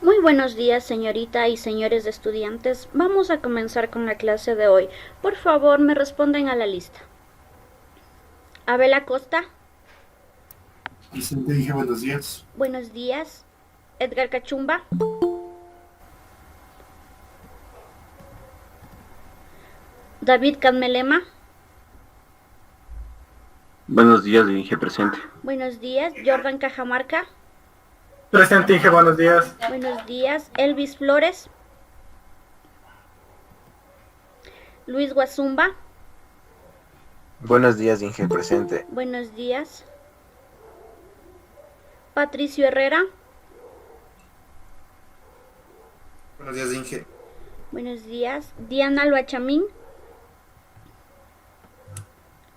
Muy buenos días, señorita y señores estudiantes. Vamos a comenzar con la clase de hoy. Por favor, me responden a la lista. Abel Acosta. Vicente, dije buenos días. Buenos días. Edgar Cachumba. David Cadmelema. Buenos días, Inge, presente. Buenos días. Jordan Cajamarca. Presente, Inge, buenos días. Buenos días. Elvis Flores. Luis Guazumba. Buenos días, Inge, presente. Buenos días. Patricio Herrera. Buenos días, Inge. Buenos días. Diana Luachamín.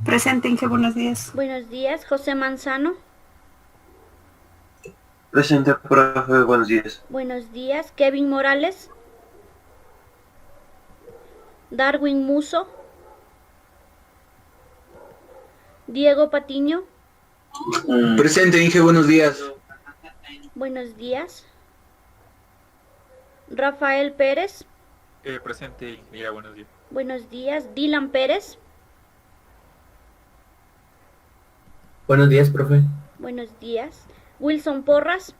Presente, Inge, buenos días. Buenos días. José Manzano. Presente, profe, buenos días. Buenos días. Kevin Morales. Darwin Muso. Diego Patiño. Presente, Inge, buenos días. Buenos días. Rafael Pérez. Presente, Inge, buenos días. Buenos días. Dylan Pérez. Buenos días, profe. Buenos días. Wilson Porras.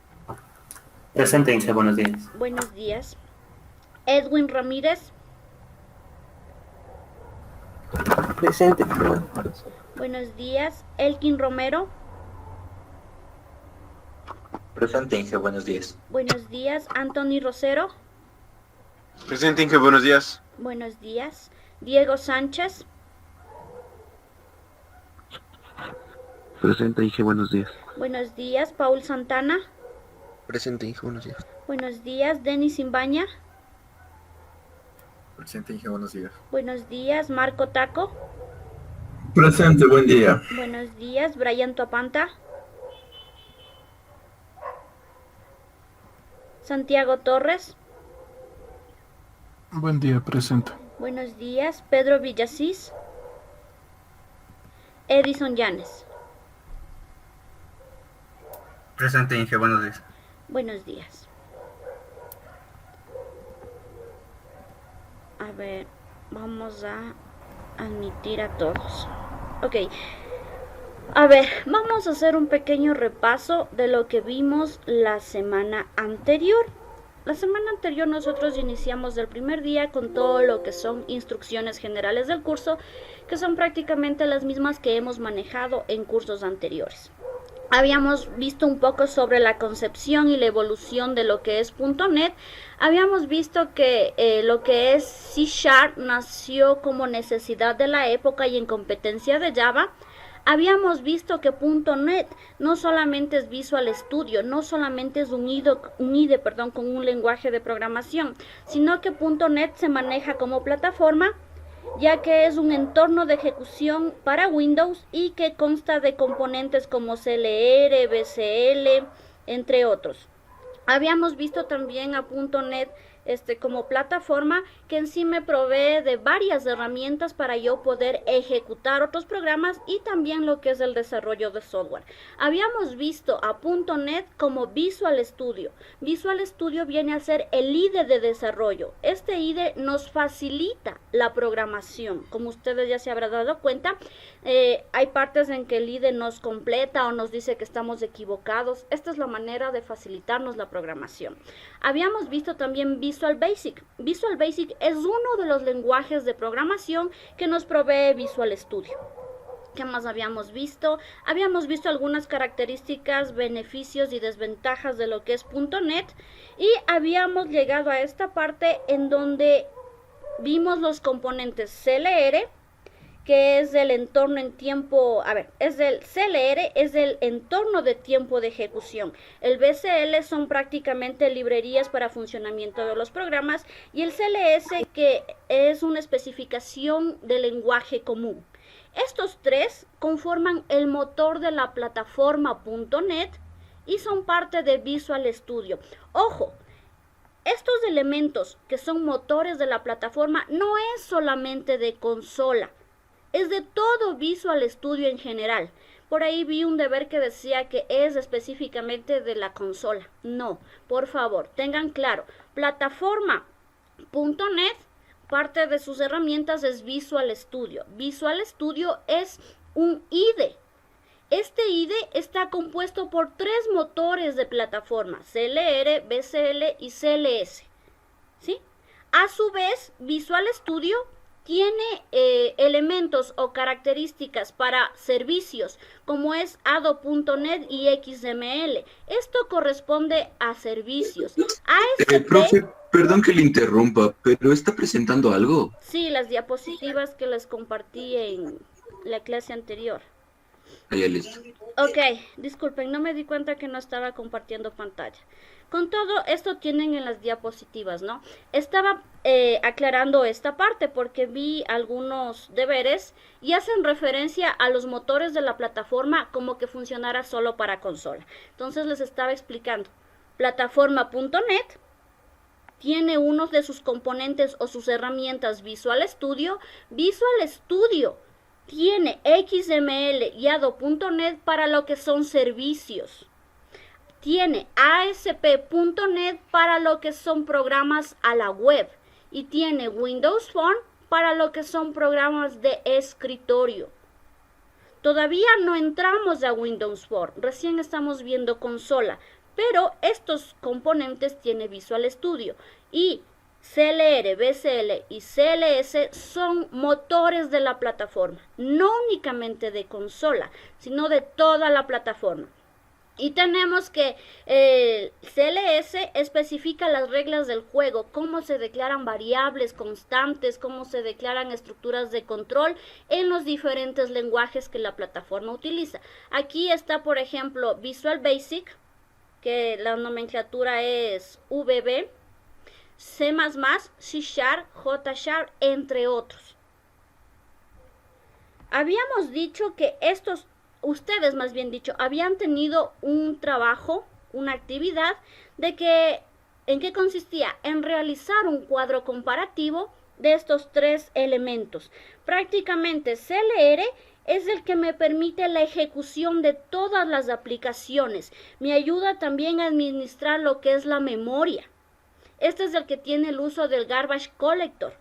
Presente, Inge, buenos días. Buenos días. Edwin Ramírez. Presente. Buenos días. Elkin Romero. Presente, Inge, buenos días. Buenos días. Anthony Rosero. Presente, Inge, buenos días. Buenos días. Diego Sánchez. Presente, Inge, buenos días. Buenos días. Paul Santana. Presente, Inge, buenos días. Buenos días. Denis Imbaña. Presente, Inge, buenos días. Buenos días. Marco Taco. Presente, buen día. Buenos días. Brian Tuapanta. Santiago Torres. Buen día, presente. Buenos días. Pedro Villasís. Edison Llanes. Presente, Inge, buenos días. Buenos días. A ver, vamos a admitir a todos. Ok. A ver, vamos a hacer un pequeño repaso de lo que vimos la semana anterior. La semana anterior nosotros iniciamos el primer día con todo lo que son instrucciones generales del curso, que son prácticamente las mismas que hemos manejado en cursos anteriores. Habíamos visto un poco sobre la concepción y la evolución de lo que es .NET. Habíamos visto que lo que es C# nació como necesidad de la época y en competencia de Java. Habíamos visto que .NET no solamente es Visual Studio, no solamente es un IDE con un lenguaje de programación, sino que .NET se maneja como plataforma, ya que es un entorno de ejecución para Windows y que consta de componentes como CLR, BCL, entre otros. Habíamos visto también a .NET como plataforma que en sí me provee de varias herramientas para yo poder ejecutar otros programas y también lo que es el desarrollo de software. Habíamos visto a .NET como Visual Studio. Visual Studio viene a ser el IDE de desarrollo. Este IDE nos facilita la programación. Como ustedes ya se habrán dado cuenta, hay partes en que el IDE nos completa o nos dice que estamos equivocados. Esta es la manera de facilitarnos la programación. Habíamos visto también Visual Basic. Visual Basic es uno de los lenguajes de programación que nos provee Visual Studio. ¿Qué más habíamos visto? Habíamos visto algunas características, beneficios y desventajas de lo que es .NET y habíamos llegado a esta parte en donde vimos los componentes CLR, que es el entorno en tiempo, es el CLR, es el entorno de tiempo de ejecución. El BCL son prácticamente librerías para funcionamiento de los programas y el CLS que es una especificación de lenguaje común. Estos tres conforman el motor de la plataforma .NET y son parte de Visual Studio. Ojo, estos elementos que son motores de la plataforma no es solamente de consola, es de todo Visual Studio en general. Por ahí vi un deber que decía que es específicamente de la consola. No, por favor, tengan claro, plataforma.net, parte de sus herramientas es Visual Studio. Visual Studio es un IDE. Este IDE está compuesto por 3 motores de plataforma, CLR, BCL y CLS, ¿sí? A su vez, Visual Studio tiene elementos o características para servicios, como es ADO.NET y XML. Esto corresponde a servicios. ASP, Profe, perdón que le interrumpa, pero ¿está presentando algo? sí, las diapositivas que les compartí en la clase anterior. Ahí listo. Ok, disculpen, no me di cuenta que no estaba compartiendo pantalla. Con todo, esto tienen en las diapositivas, ¿no? Estaba aclarando esta parte porque vi algunos deberes y hacen referencia a los motores de la plataforma como que funcionara solo para consola. Entonces les estaba explicando. Plataforma.net tiene uno de sus componentes o sus herramientas Visual Studio. Visual Studio tiene XML y ADO.NET para lo que son servicios. Tiene ASP.NET para lo que son programas a la web. Y tiene Windows Phone para lo que son programas de escritorio. Todavía no entramos a Windows Phone, recién estamos viendo consola. Pero estos componentes tiene Visual Studio. Y CLR, BCL y CLS son motores de la plataforma, no únicamente de consola, sino de toda la plataforma. Y tenemos que CLS especifica las reglas del juego, cómo se declaran variables constantes, cómo se declaran estructuras de control en los diferentes lenguajes que la plataforma utiliza. Aquí está, por ejemplo, Visual Basic, que la nomenclatura es VB, C++, C#, J#, entre otros. Habíamos dicho que ustedes más bien dicho, habían tenido un trabajo, una actividad, ¿en qué consistía? En realizar un cuadro comparativo de estos 3 elementos. Prácticamente CLR es el que me permite la ejecución de todas las aplicaciones. Me ayuda también a administrar lo que es la memoria. Este es el que tiene el uso del Garbage Collector.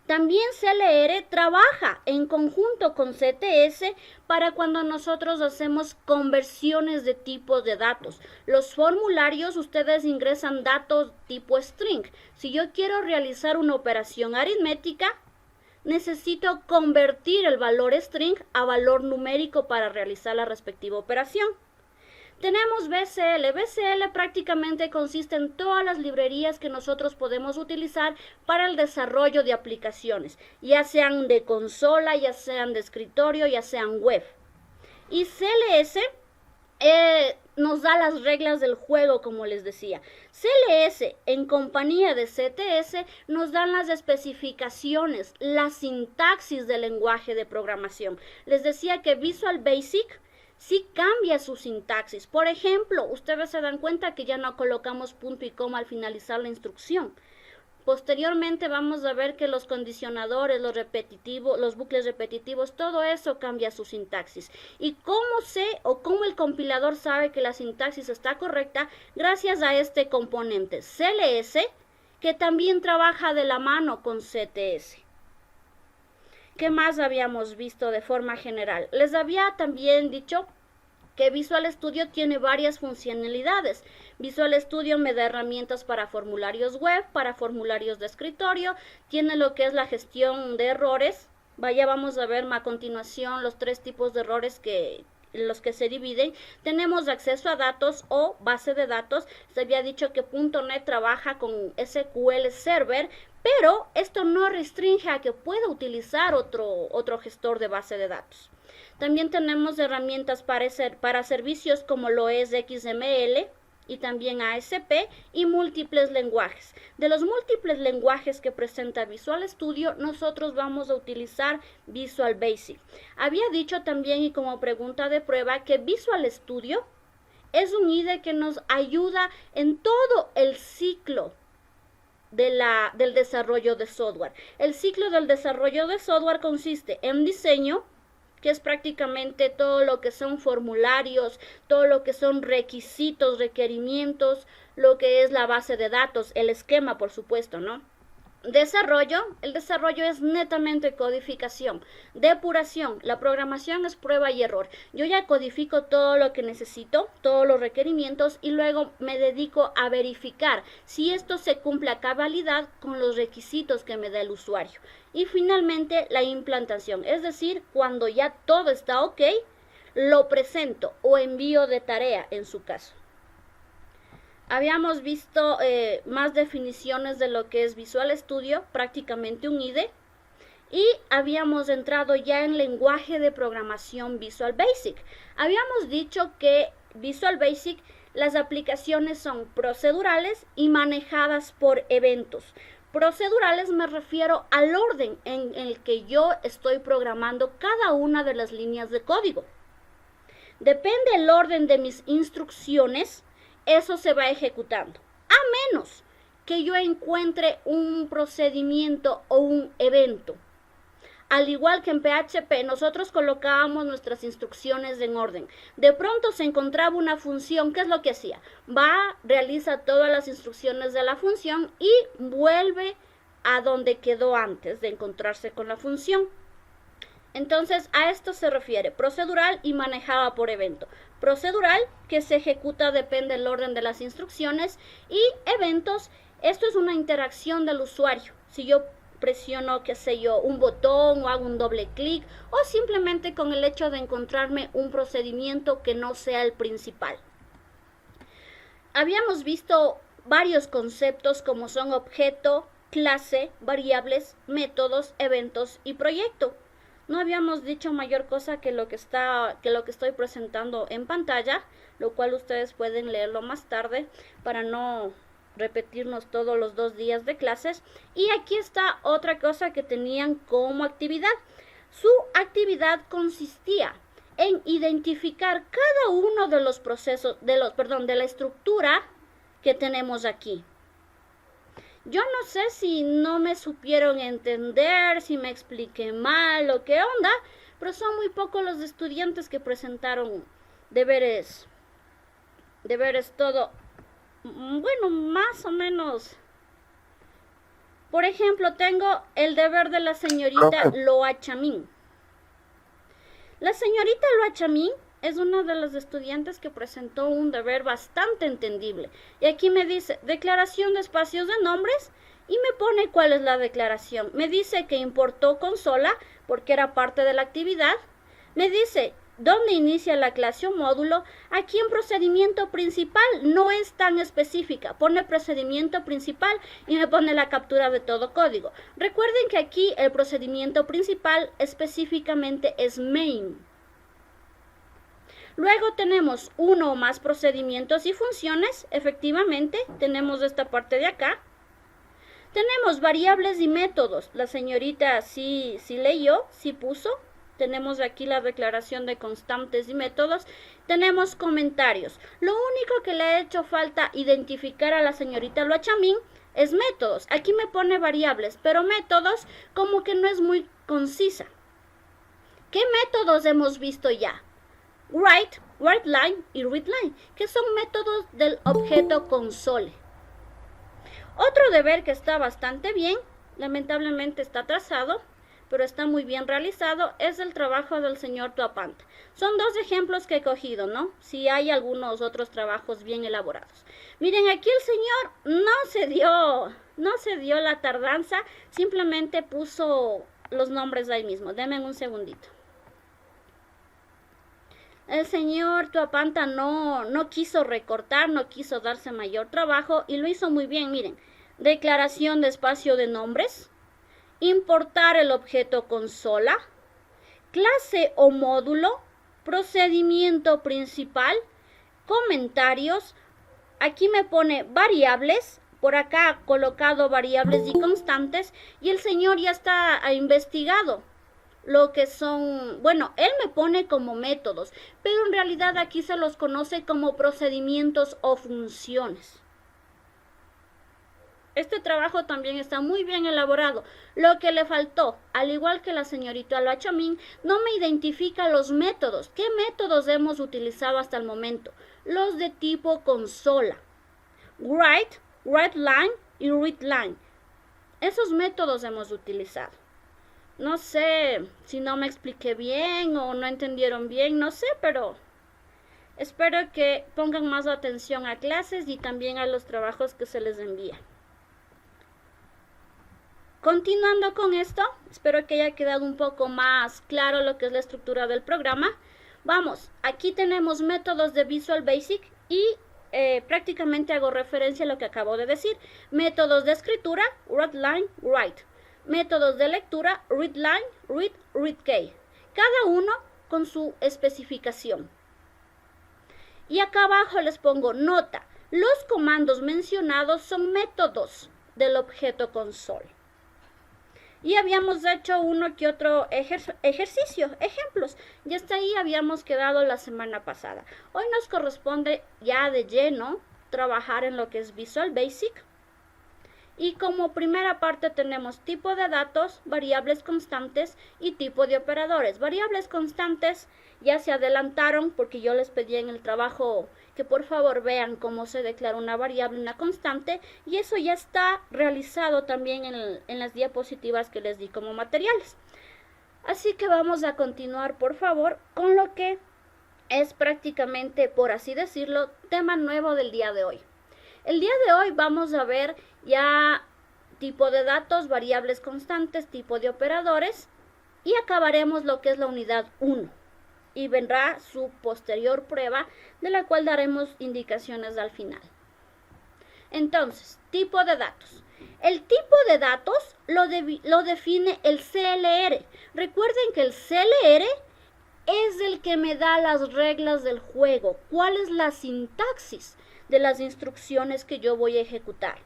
También CLR trabaja en conjunto con CTS para cuando nosotros hacemos conversiones de tipos de datos. Los formularios, ustedes ingresan datos tipo string. Si yo quiero realizar una operación aritmética, necesito convertir el valor string a valor numérico para realizar la respectiva operación. Tenemos BCL. BCL prácticamente consiste en todas las librerías que nosotros podemos utilizar para el desarrollo de aplicaciones, ya sean de consola, ya sean de escritorio, ya sean web. Y CLS nos da las reglas del juego, como les decía. CLS en compañía de CTS nos dan las especificaciones, la sintaxis del lenguaje de programación. Les decía que Visual Basic sí cambia su sintaxis. Por ejemplo, ustedes se dan cuenta que ya no colocamos punto y coma al finalizar la instrucción. Posteriormente vamos a ver que los condicionadores, los bucles repetitivos, todo eso cambia su sintaxis. ¿Y cómo el compilador sabe que la sintaxis está correcta? Gracias a este componente CLS, que también trabaja de la mano con CTS. ¿Qué más habíamos visto de forma general? Les había también dicho que Visual Studio tiene varias funcionalidades. Visual Studio me da herramientas para formularios web, para formularios de escritorio, tiene lo que es la gestión de errores. Vamos a ver a continuación los 3 tipos de errores los que se dividen. Tenemos acceso a datos o base de datos. Se había dicho que .NET trabaja con SQL Server, pero esto no restringe a que pueda utilizar otro gestor de base de datos. También tenemos herramientas para servicios como lo es XML y también ASP y múltiples lenguajes. De los múltiples lenguajes que presenta Visual Studio, nosotros vamos a utilizar Visual Basic. Había dicho también y como pregunta de prueba que Visual Studio es un IDE que nos ayuda en todo el ciclo del desarrollo de software. El ciclo del desarrollo de software consiste en diseño, que es prácticamente todo lo que son formularios, todo lo que son requisitos, requerimientos, lo que es la base de datos, el esquema, por supuesto, ¿no? Desarrollo, el desarrollo es netamente codificación. Depuración, la programación es prueba y error. Yo ya codifico todo lo que necesito, todos los requerimientos, y luego me dedico a verificar si esto se cumple a cabalidad con los requisitos que me da el usuario. Y finalmente la implantación, es decir, cuando ya todo está ok, lo presento o envío de tarea en su caso. Habíamos visto más definiciones de lo que es Visual Studio, prácticamente un IDE, y habíamos entrado ya en lenguaje de programación Visual Basic. Habíamos dicho que Visual Basic, las aplicaciones son procedurales y manejadas por eventos. Procedurales me refiero al orden en el que yo estoy programando cada una de las líneas de código. Depende el orden de mis instrucciones, eso se va ejecutando, a menos que yo encuentre un procedimiento o un evento. Al igual que en PHP, nosotros colocábamos nuestras instrucciones en orden. De pronto se encontraba una función, ¿qué es lo que hacía? Realiza todas las instrucciones de la función y vuelve a donde quedó antes de encontrarse con la función. Entonces, a esto se refiere, procedural y manejada por evento. Procedural, que se ejecuta, depende del orden de las instrucciones, y eventos, esto es una interacción del usuario. Si yo presiono, qué sé yo, un botón o hago un doble clic, o simplemente con el hecho de encontrarme un procedimiento que no sea el principal. Habíamos visto varios conceptos como son objeto, clase, variables, métodos, eventos y proyecto. No habíamos dicho mayor cosa que lo que estoy presentando en pantalla, lo cual ustedes pueden leerlo más tarde para no repetirnos todos los 2 días de clases. Y aquí está otra cosa que tenían como actividad. Su actividad consistía en identificar cada uno de los procesos, de la estructura que tenemos aquí. Yo no sé si no me supieron entender, si me expliqué mal o qué onda, pero son muy pocos los estudiantes que presentaron deberes todo, bueno, más o menos. Por ejemplo, tengo el deber de la señorita Loa Chamín. La señorita Loa Chamín es una de las estudiantes que presentó un deber bastante entendible. Y aquí me dice, declaración de espacios de nombres, y me pone cuál es la declaración. Me dice que importó consola, porque era parte de la actividad. Me dice, ¿dónde inicia la clase o módulo? Aquí en procedimiento principal no es tan específica. Pone procedimiento principal y me pone la captura de todo código. Recuerden que aquí el procedimiento principal específicamente es main. Luego tenemos uno o más procedimientos y funciones. Efectivamente, tenemos esta parte de acá. Tenemos variables y métodos. La señorita sí leyó, sí puso. Tenemos aquí la declaración de constantes y métodos. Tenemos comentarios. Lo único que le ha hecho falta identificar a la señorita Loa Chamín es métodos. Aquí me pone variables, pero métodos como que no es muy concisa. ¿Qué métodos hemos visto ya? WriteLine y ReadLine, que son métodos del objeto console. Otro deber que está bastante bien, lamentablemente está atrasado, pero está muy bien realizado, es el trabajo del señor Tuapanta. Son 2 ejemplos que he cogido, ¿no? Si hay algunos otros trabajos bien elaborados. Miren, aquí el señor no se dio la tardanza, simplemente puso los nombres ahí mismo. Denme un segundito. El señor Tuapanta no quiso recortar, no quiso darse mayor trabajo y lo hizo muy bien. Miren, declaración de espacio de nombres, importar el objeto consola, clase o módulo, procedimiento principal, comentarios. Aquí me pone variables, por acá ha colocado variables y constantes y el señor ya está investigado lo que son, bueno, él me pone como métodos, pero en realidad aquí se los conoce como procedimientos o funciones. Este trabajo también está muy bien elaborado. Lo que le faltó, al igual que la señorita Alachamín, no me identifica los métodos. ¿Qué métodos hemos utilizado hasta el momento? Los de tipo consola. Write, writeLine y readLine. Esos métodos hemos utilizado. No sé si no me expliqué bien o no entendieron bien, no sé, pero espero que pongan más atención a clases y también a los trabajos que se les envía. Continuando con esto, espero que haya quedado un poco más claro lo que es la estructura del programa. Vamos, aquí tenemos métodos de Visual Basic y prácticamente hago referencia a lo que acabo de decir. Métodos de escritura, writeLine, write. Métodos de lectura, readLine, read, readKey. Cada uno con su especificación. Y acá abajo les pongo nota. Los comandos mencionados son métodos del objeto console. Y habíamos hecho uno que otro ejercicio, ejemplos. Y hasta ahí habíamos quedado la semana pasada. Hoy nos corresponde ya de lleno trabajar en lo que es Visual Basic. Y como primera parte tenemos tipo de datos, variables constantes y tipo de operadores. Variables constantes ya se adelantaron porque yo les pedí en el trabajo que por favor vean cómo se declara una variable, una constante, y eso ya está realizado también en las diapositivas que les di como materiales. Así que vamos a continuar por favor con lo que es prácticamente, por así decirlo, tema nuevo del día de hoy. El día de hoy vamos a ver ya tipo de datos, variables constantes, tipo de operadores, y acabaremos lo que es la unidad 1. Y vendrá su posterior prueba, de la cual daremos indicaciones al final. Entonces, tipo de datos. El tipo de datos lo define el CLR. Recuerden que el CLR es el que me da las reglas del juego. ¿Cuál es la sintaxis de las instrucciones que yo voy a ejecutar?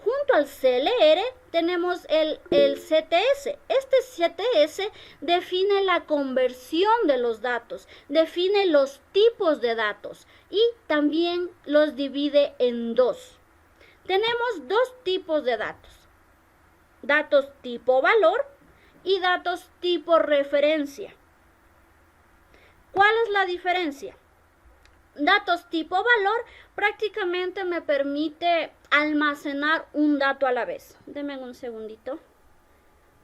Junto al CLR tenemos el CTS. Este CTS define la conversión de los datos, define los tipos de datos y también los divide en dos. Tenemos dos tipos de datos. Datos tipo valor y datos tipo referencia. ¿Cuál es la diferencia? Datos tipo valor prácticamente me permite almacenar un dato a la vez. Denme un segundito.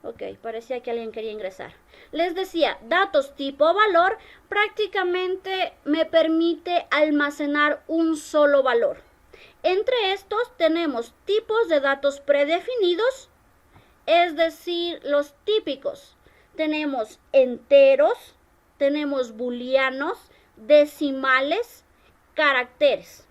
Ok, parecía que alguien quería ingresar. Les decía, datos tipo valor prácticamente me permite almacenar un solo valor. Entre estos tenemos tipos de datos predefinidos, es decir, los típicos. Tenemos enteros, tenemos booleanos, decimales, caracteres.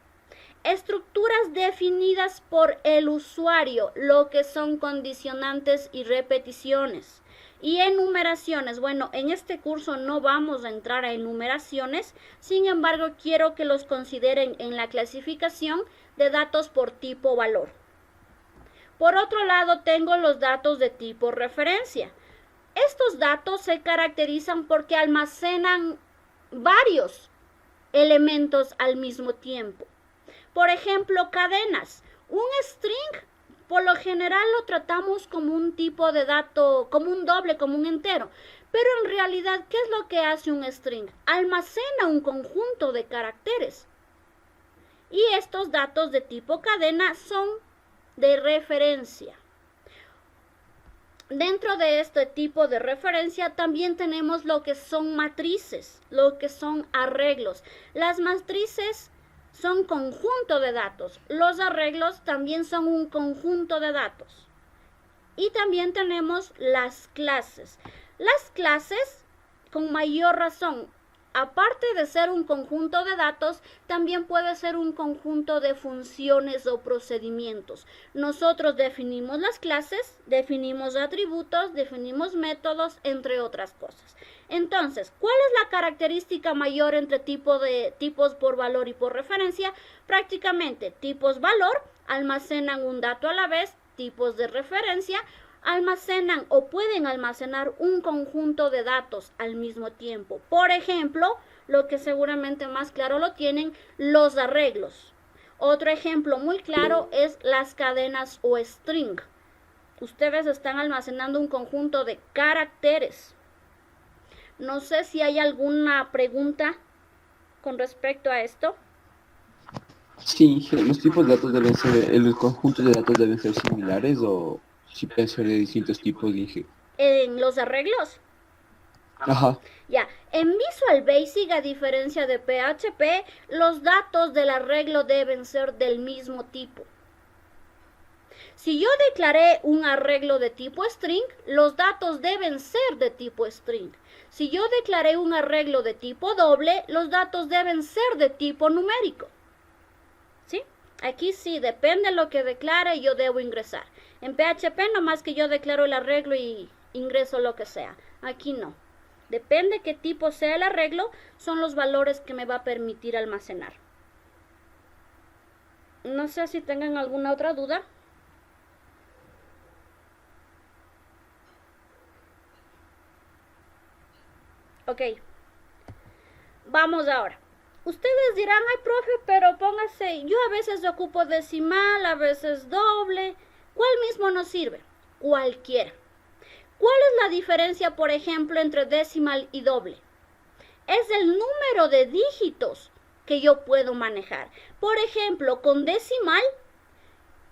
Estructuras definidas por el usuario, lo que son condicionantes y repeticiones. Y enumeraciones. Bueno, en este curso no vamos a entrar a enumeraciones, sin embargo quiero que los consideren en la clasificación de datos por tipo valor. Por otro lado tengo los datos de tipo referencia. Estos datos se caracterizan porque almacenan varios elementos al mismo tiempo. Por ejemplo, cadenas. Un string, por lo general lo tratamos como un tipo de dato, como un doble, como un entero. Pero en realidad, ¿qué es lo que hace un string? Almacena un conjunto de caracteres. Y estos datos de tipo cadena son de referencia. Dentro de este tipo de referencia también tenemos lo que son matrices, lo que son arreglos. Las matrices son conjunto de datos. Los arreglos también son un conjunto de datos. Y también tenemos las clases. Las clases, con mayor razón, aparte de ser un conjunto de datos, también puede ser un conjunto de funciones o procedimientos. Nosotros definimos las clases, definimos atributos, definimos métodos, entre otras cosas. Entonces, ¿cuál es la característica mayor entre tipos por valor y por referencia? Prácticamente, tipos valor almacenan un dato a la vez, tipos de referencia almacenan o pueden almacenar un conjunto de datos al mismo tiempo. Por ejemplo, lo que seguramente más claro lo tienen, los arreglos. Otro ejemplo muy claro es las cadenas o string. Ustedes están almacenando un conjunto de caracteres. No sé si hay alguna pregunta con respecto a esto. Sí, los tipos de datos deben ser, los conjuntos de datos deben ser similares o si pueden ser de distintos tipos, dije. En los arreglos. Ajá. Ya, en Visual Basic, a diferencia de PHP, los datos del arreglo deben ser del mismo tipo. Si yo declaré un arreglo de tipo string, los datos deben ser de tipo string. Si yo declaré un arreglo de tipo doble, los datos deben ser de tipo numérico. ¿Sí? Aquí sí, depende de lo que declare, yo debo ingresar. En PHP nomás que yo declaro el arreglo y ingreso lo que sea. Aquí no. Depende qué tipo sea el arreglo, son los valores que me va a permitir almacenar. No sé si tengan alguna otra duda. Ok. Vamos ahora. Ustedes dirán, ay, profe, pero póngase, yo a veces ocupo decimal, a veces doble. ¿Cuál mismo nos sirve? Cualquiera. ¿Cuál es la diferencia, por ejemplo, entre decimal y doble? Es el número de dígitos que yo puedo manejar. Por ejemplo, con decimal,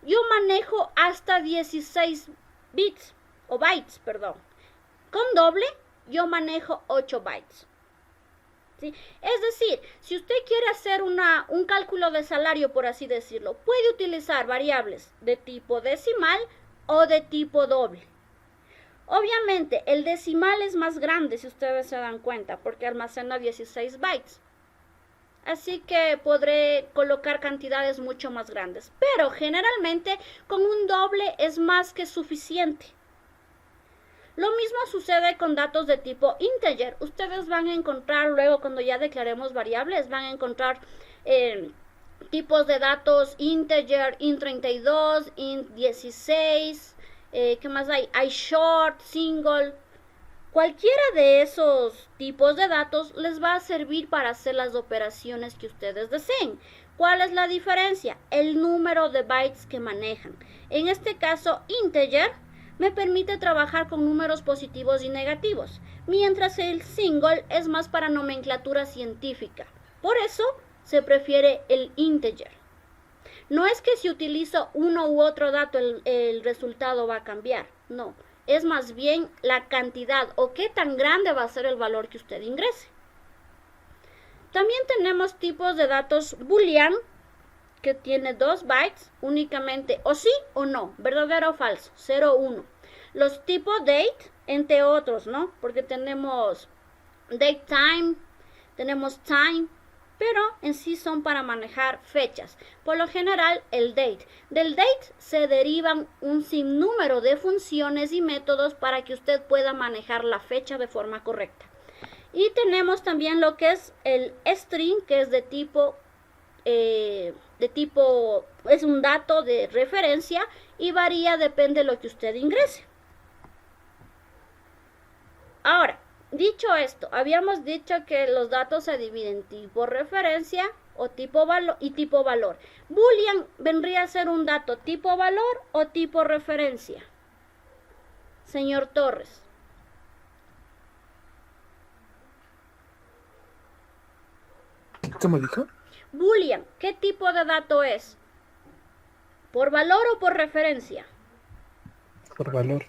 yo manejo hasta 16 bits, o bytes, perdón. Con doble, yo manejo 8 bytes. ¿Sí? Es decir, si usted quiere hacer un cálculo de salario, por así decirlo, puede utilizar variables de tipo decimal o de tipo doble. Obviamente, el decimal es más grande, si ustedes se dan cuenta, porque almacena 16 bytes. Así que podré colocar cantidades mucho más grandes. Pero generalmente, con un doble es más que suficiente. Lo mismo sucede con datos de tipo integer. Ustedes van a encontrar luego, cuando ya declaremos variables, van a encontrar tipos de datos integer, int32, int16, ¿qué más hay? Hay short, single. Cualquiera de esos tipos de datos les va a servir para hacer las operaciones que ustedes deseen. ¿Cuál es la diferencia? El número de bytes que manejan. En este caso, integer me permite trabajar con números positivos y negativos, mientras el single es más para nomenclatura científica. Por eso se prefiere el integer. No es que si utilizo uno u otro dato el resultado va a cambiar, no. Es más bien la cantidad o qué tan grande va a ser el valor que usted ingrese. También tenemos tipos de datos boolean, que tiene 2 bytes únicamente, o sí o no, verdadero o falso, 0 o 1. Los tipos date, entre otros, ¿no? Porque tenemos date time, tenemos time, pero en sí son para manejar fechas. Por lo general, el date. Del date se derivan un sinnúmero de funciones y métodos para que usted pueda manejar la fecha de forma correcta. Y tenemos también lo que es el string, que es de tipo, es un dato de referencia y varía, depende de lo que usted ingrese. Ahora, dicho esto, habíamos dicho que los datos se dividen en tipo referencia o tipo valor y tipo valor. Boolean vendría a ser un dato tipo valor o tipo referencia. Señor Torres. ¿Cómo dijo? Boolean, ¿qué tipo de dato es? ¿Por valor o por referencia? Por valor.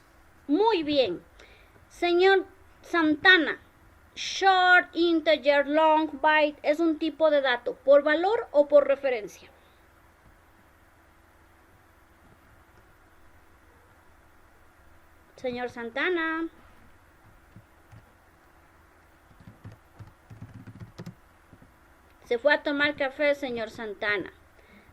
Muy bien. Señor Santana, short, integer, long, byte, ¿es un tipo de dato por valor o por referencia? Señor Santana. Se fue a tomar café, señor Santana.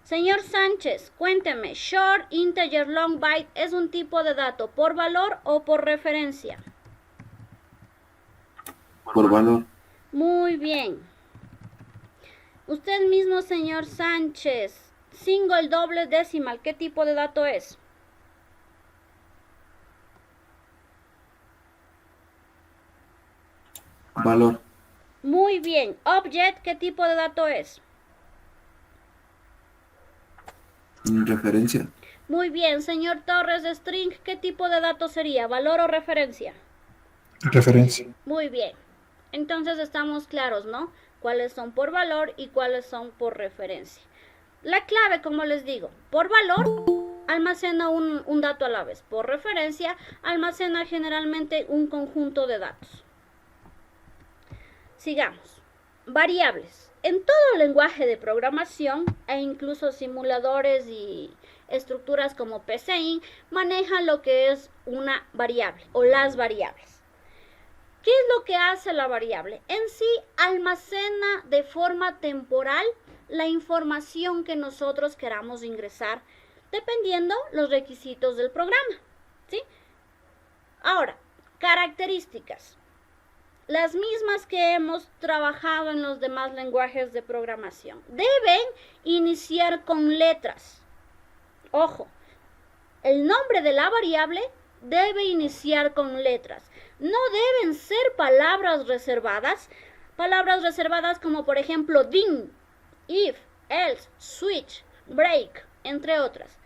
Señor Sánchez, cuénteme, short, integer, long, byte, ¿es un tipo de dato por valor o por referencia? Por valor. Muy bien. Usted mismo, señor Sánchez, single, doble, decimal, ¿qué tipo de dato es? Valor. Muy bien. Object, ¿qué tipo de dato es? Referencia. Muy bien, señor Torres. String, ¿qué tipo de dato sería? ¿Valor o referencia? Referencia. Muy bien. Entonces estamos claros, ¿no? Cuáles son por valor y cuáles son por referencia. La clave, como les digo, por valor almacena un dato a la vez. Por referencia almacena generalmente un conjunto de datos. Sigamos. Variables. En todo lenguaje de programación e incluso simuladores y estructuras como PCI manejan lo que es una variable o las variables. ¿Qué es lo que hace la variable? En sí almacena de forma temporal la información que nosotros queramos ingresar dependiendo los requisitos del programa, ¿sí? Ahora, características. Las mismas que hemos trabajado en los demás lenguajes de programación. Deben iniciar con letras. Ojo, el nombre de la variable debe iniciar con letras. No deben ser palabras reservadas como por ejemplo din, if, else, switch, break, entre otras.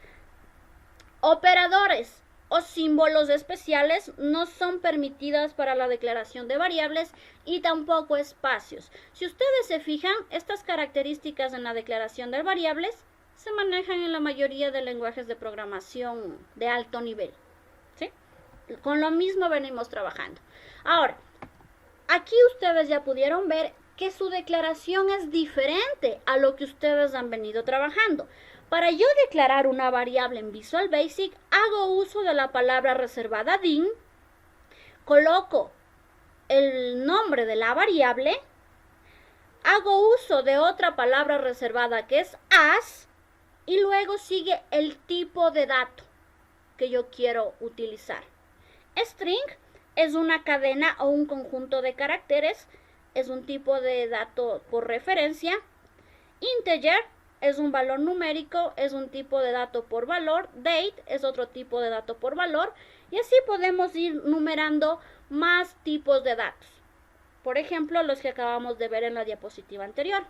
Operadores o símbolos especiales no son permitidas para la declaración de variables y tampoco espacios. Si ustedes se fijan, estas características en la declaración de variables se manejan en la mayoría de lenguajes de programación de alto nivel, ¿sí? Con lo mismo venimos trabajando. Ahora, aquí ustedes ya pudieron ver que su declaración es diferente a lo que ustedes han venido trabajando. Para yo declarar una variable en Visual Basic, hago uso de la palabra reservada din, coloco el nombre de la variable, hago uso de otra palabra reservada que es as, y luego sigue el tipo de dato que yo quiero utilizar. String es una cadena o un conjunto de caracteres, es un tipo de dato por referencia. Integer es un valor numérico, es un tipo de dato por valor. Date es otro tipo de dato por valor. Y así podemos ir numerando más tipos de datos. Por ejemplo, los que acabamos de ver en la diapositiva anterior.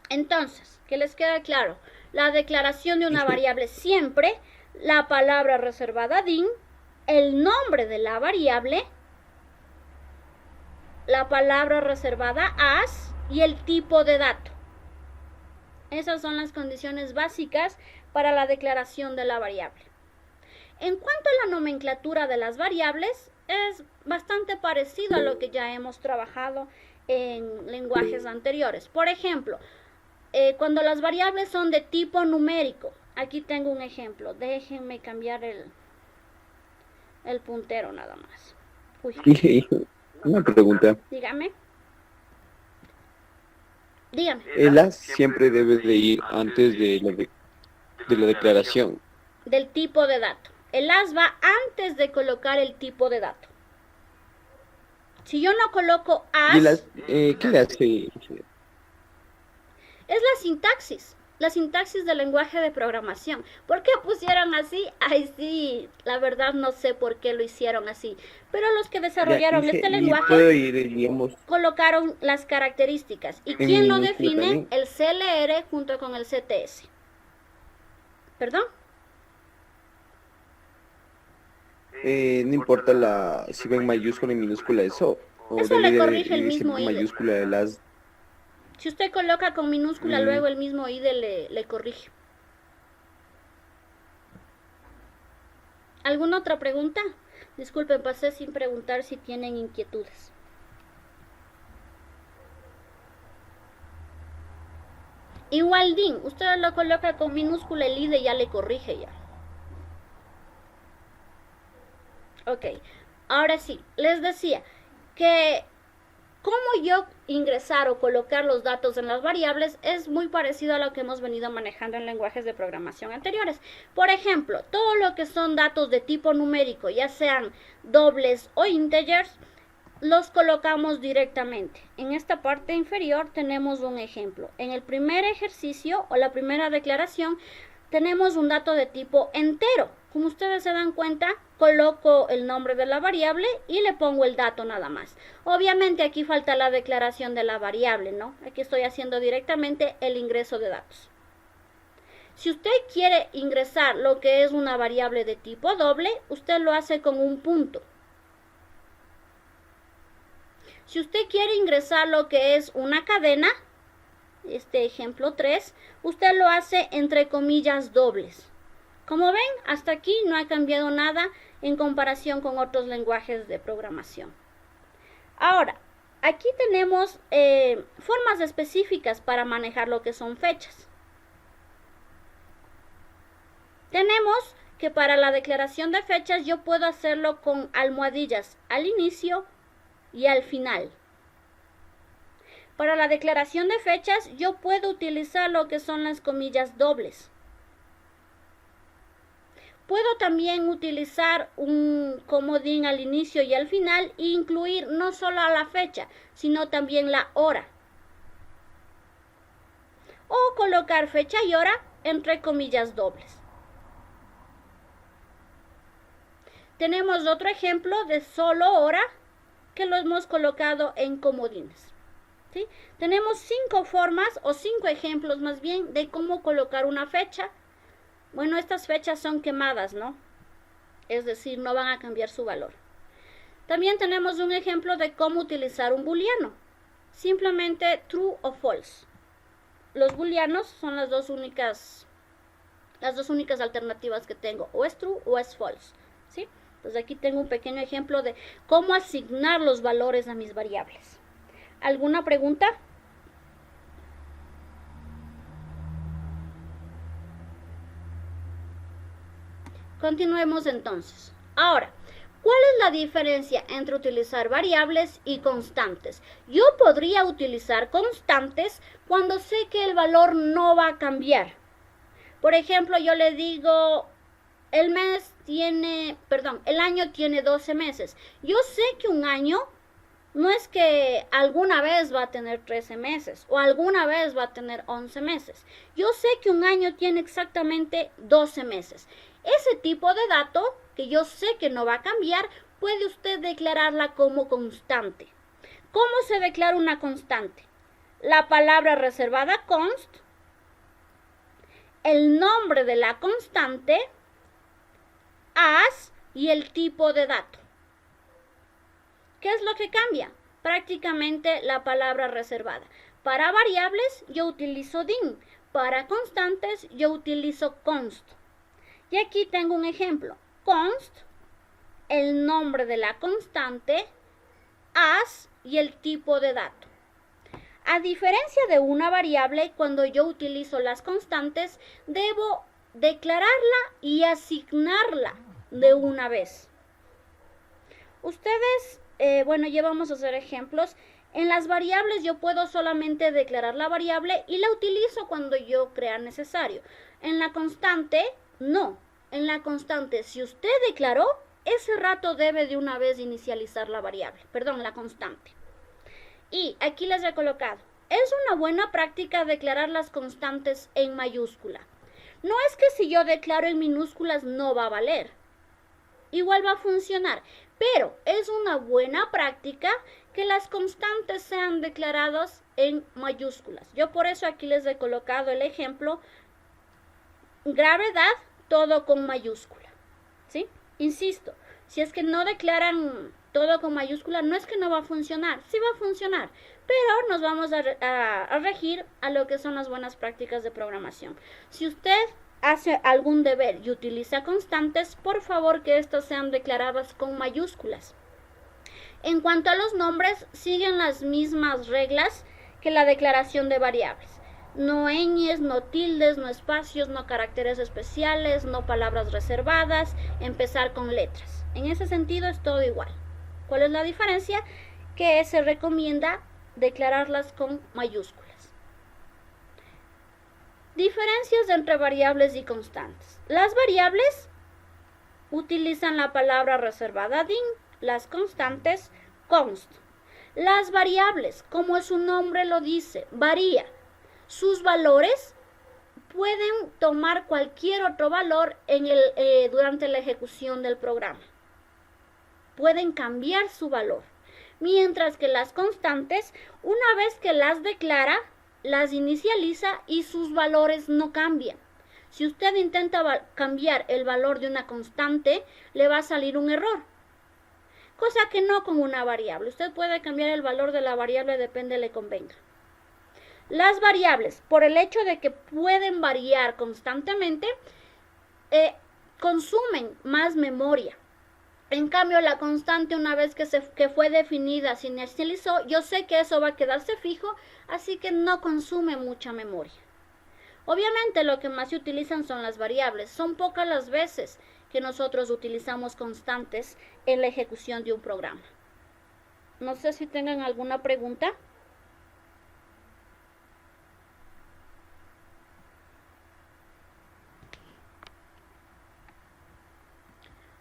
Entonces, que les quede claro, la declaración de una variable siempre, la palabra reservada din, el nombre de la variable, la palabra reservada as y el tipo de dato. Esas son las condiciones básicas para la declaración de la variable. En cuanto a la nomenclatura de las variables, es bastante parecido a lo que ya hemos trabajado en lenguajes anteriores. Por ejemplo, cuando las variables son de tipo numérico, aquí tengo un ejemplo. Déjenme cambiar el puntero nada más. Uy. Una pregunta. Dígame. El as siempre debe de ir antes de la declaración. Del tipo de dato. El as va antes de colocar el tipo de dato. Si yo no coloco as... ¿Qué le hace? Es la sintaxis del lenguaje de programación. ¿Por qué pusieron así? Ay, sí, la verdad no sé por qué lo hicieron así. Pero los que desarrollaron este lenguaje colocaron las características. ¿Y quién lo define? El CLR junto con el CTS. ¿Perdón? No importa si ven mayúscula y minúscula eso. Eso le corrige el mismo IDE. Mayúscula de las... Si usted coloca con minúscula, luego el mismo IDE le corrige. ¿Alguna otra pregunta? Disculpen, pasé sin preguntar si tienen inquietudes. Igual din, usted lo coloca con minúscula, el IDE ya le corrige ya. Ok, ahora sí, les decía que cómo yo ingresar o colocar los datos en las variables es muy parecido a lo que hemos venido manejando en lenguajes de programación anteriores. Por ejemplo, todo lo que son datos de tipo numérico, ya sean dobles o integers, los colocamos directamente. En esta parte inferior tenemos un ejemplo. En el primer ejercicio o la primera declaración tenemos un dato de tipo entero. Como ustedes se dan cuenta, coloco el nombre de la variable y le pongo el dato nada más. Obviamente aquí falta la declaración de la variable, ¿no? Aquí estoy haciendo directamente el ingreso de datos. Si usted quiere ingresar lo que es una variable de tipo doble, usted lo hace con un punto. Si usted quiere ingresar lo que es una cadena, este ejemplo 3, usted lo hace entre comillas dobles. Como ven, hasta aquí no ha cambiado nada en comparación con otros lenguajes de programación. Ahora, aquí tenemos formas específicas para manejar lo que son fechas. Tenemos que para la declaración de fechas yo puedo hacerlo con almohadillas al inicio y al final. Para la declaración de fechas yo puedo utilizar lo que son las comillas dobles. Puedo también utilizar un comodín al inicio y al final e incluir no solo a la fecha, sino también la hora. O colocar fecha y hora entre comillas dobles. Tenemos otro ejemplo de solo hora que lo hemos colocado en comodines. ¿Sí? Tenemos 5 formas o 5 ejemplos más bien de cómo colocar una fecha. Bueno, estas fechas son quemadas, ¿no? Es decir, no van a cambiar su valor. También tenemos un ejemplo de cómo utilizar un booleano. Simplemente true o false. Los booleanos son las dos únicas alternativas que tengo. O es true o es false. ¿Sí? Entonces aquí tengo un pequeño ejemplo de cómo asignar los valores a mis variables. ¿Alguna pregunta? Continuemos entonces. Ahora, ¿cuál es la diferencia entre utilizar variables y constantes? Yo podría utilizar constantes cuando sé que el valor no va a cambiar. Por ejemplo, yo le digo, el año tiene 12 meses. Yo sé que un año no es que alguna vez va a tener 13 meses o alguna vez va a tener 11 meses. Yo sé que un año tiene exactamente 12 meses. Ese tipo de dato, que yo sé que no va a cambiar, puede usted declararla como constante. ¿Cómo se declara una constante? La palabra reservada const, el nombre de la constante, as y el tipo de dato. ¿Qué es lo que cambia? Prácticamente la palabra reservada. Para variables yo utilizo din, para constantes yo utilizo const. Y aquí tengo un ejemplo. Const, el nombre de la constante, as y el tipo de dato. A diferencia de una variable, cuando yo utilizo las constantes, debo declararla y asignarla de una vez. Ustedes, ya vamos a hacer ejemplos. En las variables yo puedo solamente declarar la variable y la utilizo cuando yo crea necesario. En la constante, no. En la constante, si usted declaró, ese rato debe de una vez inicializar la constante. Y aquí les he colocado. Es una buena práctica declarar las constantes en mayúscula. No es que si yo declaro en minúsculas no va a valer. Igual va a funcionar. Pero es una buena práctica que las constantes sean declaradas en mayúsculas. Yo por eso aquí les he colocado el ejemplo. Gravedad, todo con mayúscula. ¿Sí? Insisto, si es que no declaran todo con mayúscula, no es que no va a funcionar. Sí va a funcionar. Pero nos vamos a regir a lo que son las buenas prácticas de programación. Si usted hace algún deber y utiliza constantes, por favor que estas sean declaradas con mayúsculas. En cuanto a los nombres, siguen las mismas reglas que la declaración de variables. No ñes, no tildes, no espacios, no caracteres especiales, no palabras reservadas, empezar con letras. En ese sentido es todo igual. ¿Cuál es la diferencia? Que se recomienda declararlas con mayúsculas. Diferencias entre variables y constantes. Las variables utilizan la palabra reservada din, las constantes const. Las variables, como su nombre lo dice, varía. Sus valores pueden tomar cualquier otro valor durante la ejecución del programa. Pueden cambiar su valor. Mientras que las constantes, una vez que las declara, las inicializa y sus valores no cambian. Si usted intenta cambiar el valor de una constante, le va a salir un error. Cosa que no con una variable. Usted puede cambiar el valor de la variable, depende, le convenga. Las variables, por el hecho de que pueden variar constantemente, consumen más memoria. En cambio, la constante, una vez que fue definida, se inicializó, yo sé que eso va a quedarse fijo, así que no consume mucha memoria. Obviamente, lo que más se utilizan son las variables. Son pocas las veces que nosotros utilizamos constantes en la ejecución de un programa. No sé si tengan alguna pregunta.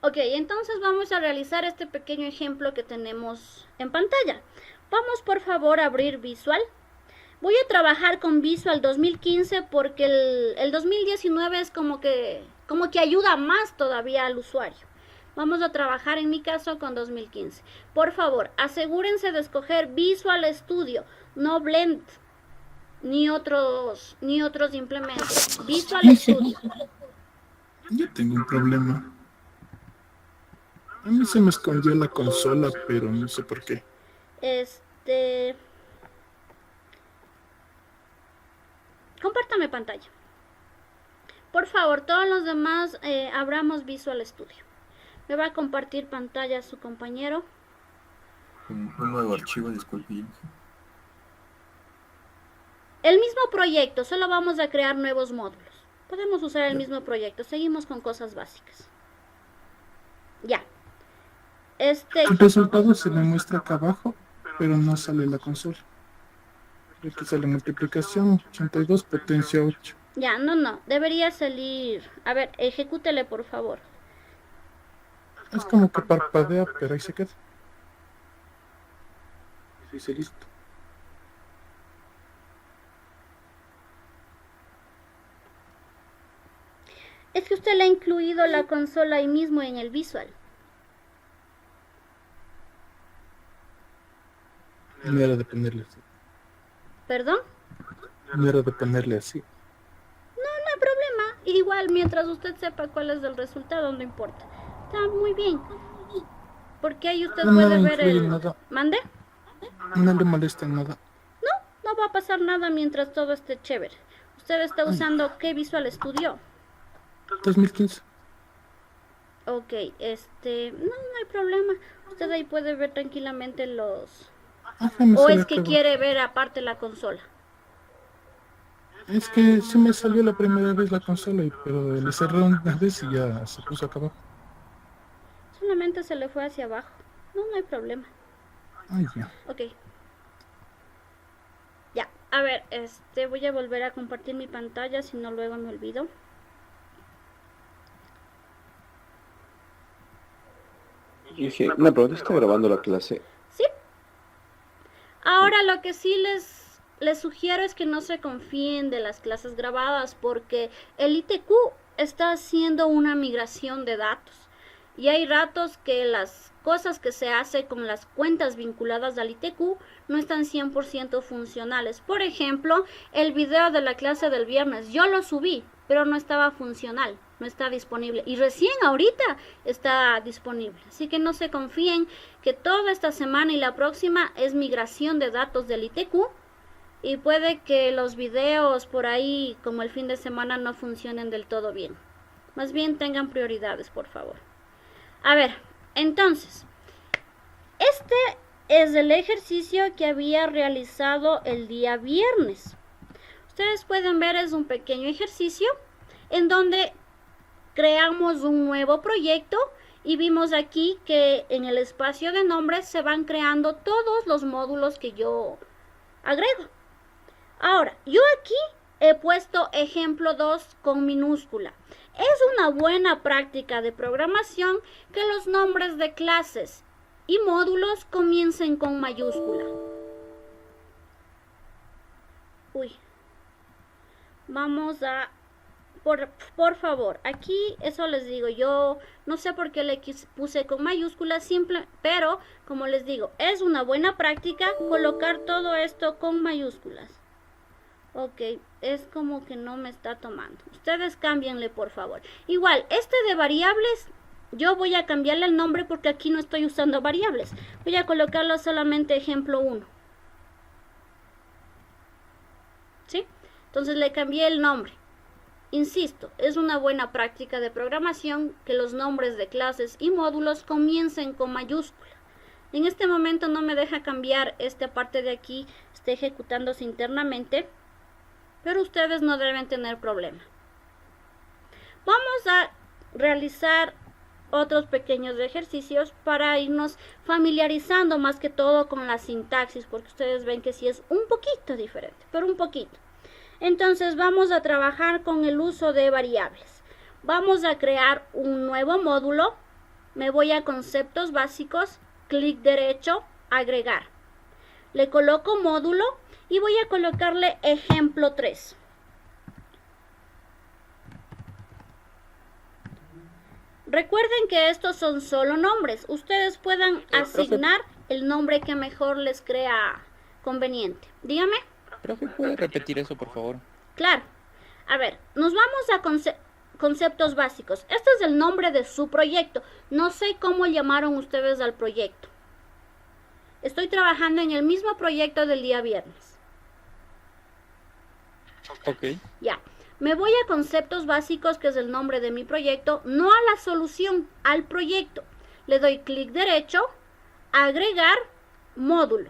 Ok, entonces vamos a realizar este pequeño ejemplo que tenemos en pantalla. Vamos por favor a abrir Visual. Voy a trabajar con Visual 2015 porque el 2019 es como que ayuda más todavía al usuario. Vamos a trabajar en mi caso con 2015. Por favor, asegúrense de escoger Visual Studio, no Blend, ni otros implementos. Visual Studio. Yo tengo un problema. A mí se me escondió la consola, pero no sé por qué. Compártame pantalla. Por favor, todos los demás abramos Visual Studio. Me va a compartir pantalla su compañero. Un nuevo archivo, disculpe. El mismo proyecto, solo vamos a crear nuevos módulos. Podemos usar el mismo proyecto. Seguimos con cosas básicas. Ya. El resultado se le muestra acá abajo, pero no sale la consola. Aquí sale multiplicación, 82, potencia 8. Ya, no. Debería salir. A ver, ejecútele, por favor. Es como que parpadea, pero ahí se queda. Dice listo. Es que usted le ha incluido la consola ahí mismo en el Visual. No era de ponerle así. ¿Perdón? No era de ponerle así. No hay problema. Igual, mientras usted sepa cuál es el resultado, no importa. Está muy bien. Porque ahí usted puede ver el... Nada. ¿Mande? No le molesta nada. No va a pasar nada mientras todo esté chévere. ¿Usted está usando qué Visual Studio? 2015. Ok, no hay problema. Usted ahí puede ver tranquilamente los... ¿O es que quiere ver aparte la consola? Es que se me salió la primera vez la consola, pero le cerré una vez y ya se puso acá abajo. Solamente se le fue hacia abajo. No hay problema. Ay, ya. Ok. Ya, a ver, voy a volver a compartir mi pantalla, si no luego me olvido. Dije, una pregunta, ¿está grabando la clase? Sí. Ahora lo que sí les sugiero es que no se confíen de las clases grabadas porque el ITQ está haciendo una migración de datos. Y hay ratos que las cosas que se hace con las cuentas vinculadas al ITQ no están 100% funcionales. Por ejemplo, el video de la clase del viernes, yo lo subí, pero no estaba funcional, no está disponible. Y recién ahorita está disponible. Así que no se confíen que toda esta semana y la próxima es migración de datos del ITQ. Y puede que los videos por ahí, como el fin de semana, no funcionen del todo bien. Más bien tengan prioridades, por favor. A ver, entonces, este es el ejercicio que había realizado el día viernes. Ustedes pueden ver, es un pequeño ejercicio en donde creamos un nuevo proyecto y vimos aquí que en el espacio de nombres se van creando todos los módulos que yo agrego. Ahora, yo aquí he puesto ejemplo 2 con minúscula. Es una buena práctica de programación que los nombres de clases y módulos comiencen con mayúscula. Vamos a por favor, aquí eso les digo, yo no sé por qué le puse con mayúsculas, simple, pero como les digo, es una buena práctica colocar todo esto con mayúsculas. Ok, es como que no me está tomando. Ustedes cámbienle, por favor. Igual, este de variables, yo voy a cambiarle el nombre porque aquí no estoy usando variables. Voy a colocarlo solamente ejemplo 1. ¿Sí? Entonces le cambié el nombre. Insisto, es una buena práctica de programación que los nombres de clases y módulos comiencen con mayúscula. En este momento no me deja cambiar esta parte de aquí, está ejecutándose internamente, pero ustedes no deben tener problema. Vamos a realizar otros pequeños ejercicios para irnos familiarizando más que todo con la sintaxis, porque ustedes ven que sí es un poquito diferente, pero un poquito. Entonces vamos a trabajar con el uso de variables. Vamos a crear un nuevo módulo. Me voy a conceptos básicos, clic derecho, agregar. Le coloco módulo y voy a colocarle ejemplo 3. Recuerden que estos son solo nombres. Ustedes puedan asignar el nombre que mejor les crea conveniente. Dígame. Profe, ¿puede repetir eso, por favor? Claro. A ver, nos vamos a conceptos básicos. Este es el nombre de su proyecto. No sé cómo llamaron ustedes al proyecto. Estoy trabajando en el mismo proyecto del día viernes. Ok. Ya. Me voy a conceptos básicos, que es el nombre de mi proyecto, no a la solución, al proyecto. Le doy clic derecho, agregar módulo.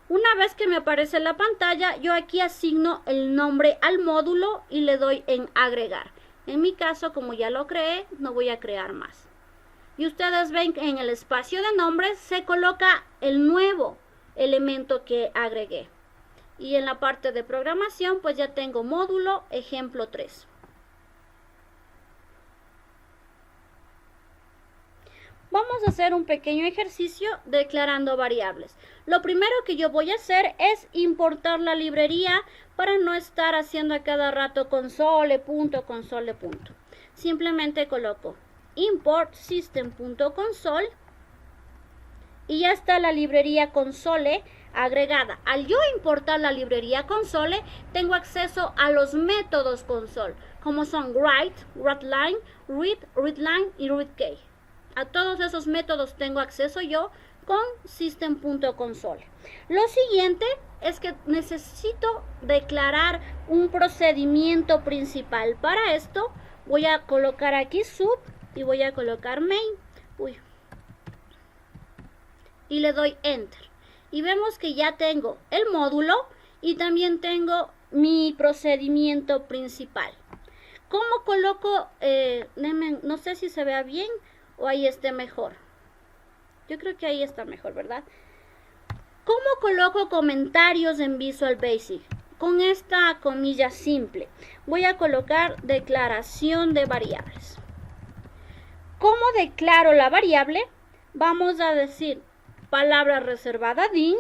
Una vez que me aparece la pantalla, yo aquí asigno el nombre al módulo y le doy en agregar. En mi caso, como ya lo creé, no voy a crear más. Y ustedes ven que en el espacio de nombres se coloca el nuevo elemento que agregué. Y en la parte de programación, pues ya tengo módulo ejemplo 3. Vamos a hacer un pequeño ejercicio declarando variables. Lo primero que yo voy a hacer es importar la librería para no estar haciendo a cada rato console, punto. Simplemente coloco import system.console y ya está la librería console agregada. Al yo importar la librería console, tengo acceso a los métodos console, como son write, writeLine, read, readLine y readKey. A todos esos métodos tengo acceso yo con system.console. Lo siguiente es que necesito declarar un procedimiento principal. Para esto voy a colocar aquí sub y voy a colocar main. Y le doy enter. Y vemos que ya tengo el módulo y también tengo mi procedimiento principal. ¿Cómo coloco? No sé si se vea bien o ahí esté mejor. Yo creo que ahí está mejor, ¿verdad? ¿Cómo coloco comentarios en Visual Basic? Con esta comilla simple. Voy a colocar declaración de variables. ¿Cómo declaro la variable? Vamos a decir palabra reservada DIN,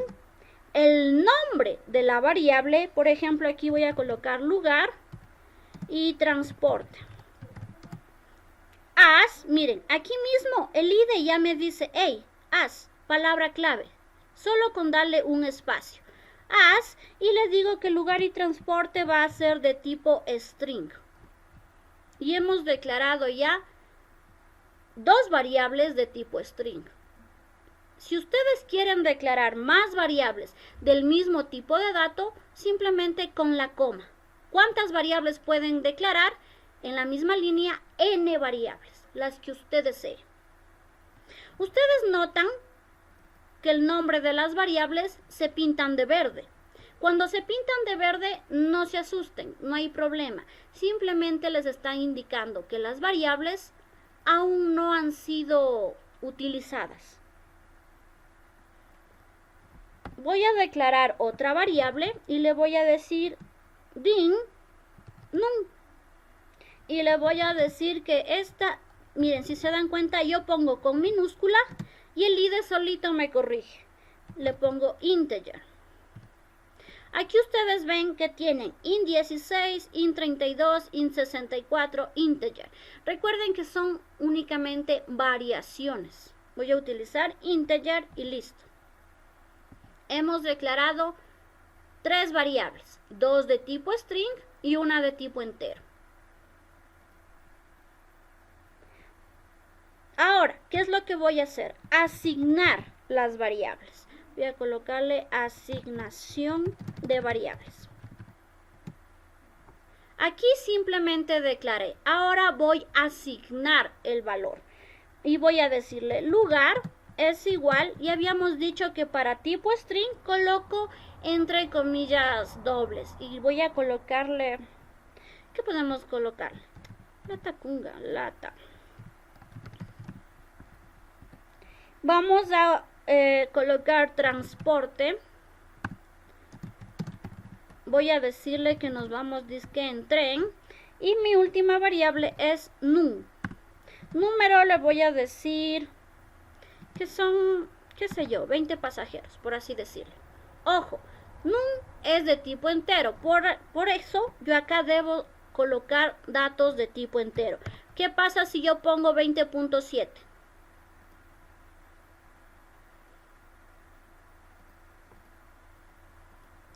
el nombre de la variable, por ejemplo aquí voy a colocar lugar y transporte. As, miren, aquí mismo el IDE ya me dice, hey, as, palabra clave, solo con darle un espacio. As, y le digo que lugar y transporte va a ser de tipo string. Y hemos declarado ya dos variables de tipo string. Si ustedes quieren declarar más variables del mismo tipo de dato, simplemente con la coma. ¿Cuántas variables pueden declarar? En la misma línea, n variables, las que usted desee. Ustedes notan que el nombre de las variables se pintan de verde. Cuando se pintan de verde, no se asusten, no hay problema. Simplemente les está indicando que las variables aún no han sido utilizadas. Voy a declarar otra variable y le voy a decir din num. Y le voy a decir que esta, miren, si se dan cuenta, yo pongo con minúscula y el IDE solito me corrige. Le pongo integer. Aquí ustedes ven que tienen int16, int32, int64, integer. Recuerden que son únicamente variaciones. Voy a utilizar integer y listo. Hemos declarado 3 variables, 2 de tipo string y una de tipo entero. Ahora, ¿qué es lo que voy a hacer? Asignar las variables. Voy a colocarle asignación de variables. Aquí simplemente declaré. Ahora voy a asignar el valor. Y voy a decirle lugar es igual. Y habíamos dicho que para tipo string coloco entre comillas dobles. Y voy a colocarle... ¿Qué podemos colocarle? Latacunga, lata. Vamos a colocar transporte. Voy a decirle que nos vamos disque en tren. Y mi última variable es num. Número le voy a decir que son, qué sé yo, 20 pasajeros, por así decirlo. Ojo, num es de tipo entero. Por eso yo acá debo colocar datos de tipo entero. ¿Qué pasa si yo pongo 20.7?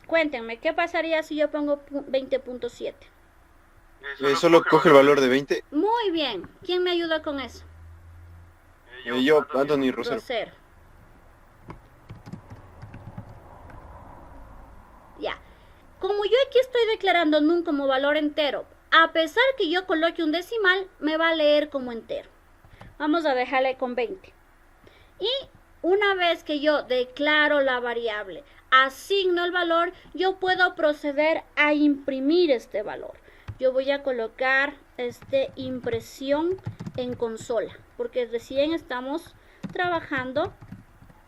Cuéntenme, ¿qué pasaría si yo pongo 20.7? Solo coge el valor de 20. Muy bien. ¿Quién me ayuda con eso? Yo, Anthony Rosero. Ya. Como yo aquí estoy declarando num como valor entero, a pesar que yo coloque un decimal, me va a leer como entero. Vamos a dejarle con 20. Y una vez que yo declaro la variable, asigno el valor, yo puedo proceder a imprimir este valor. Yo voy a colocar impresión en consola, porque recién estamos trabajando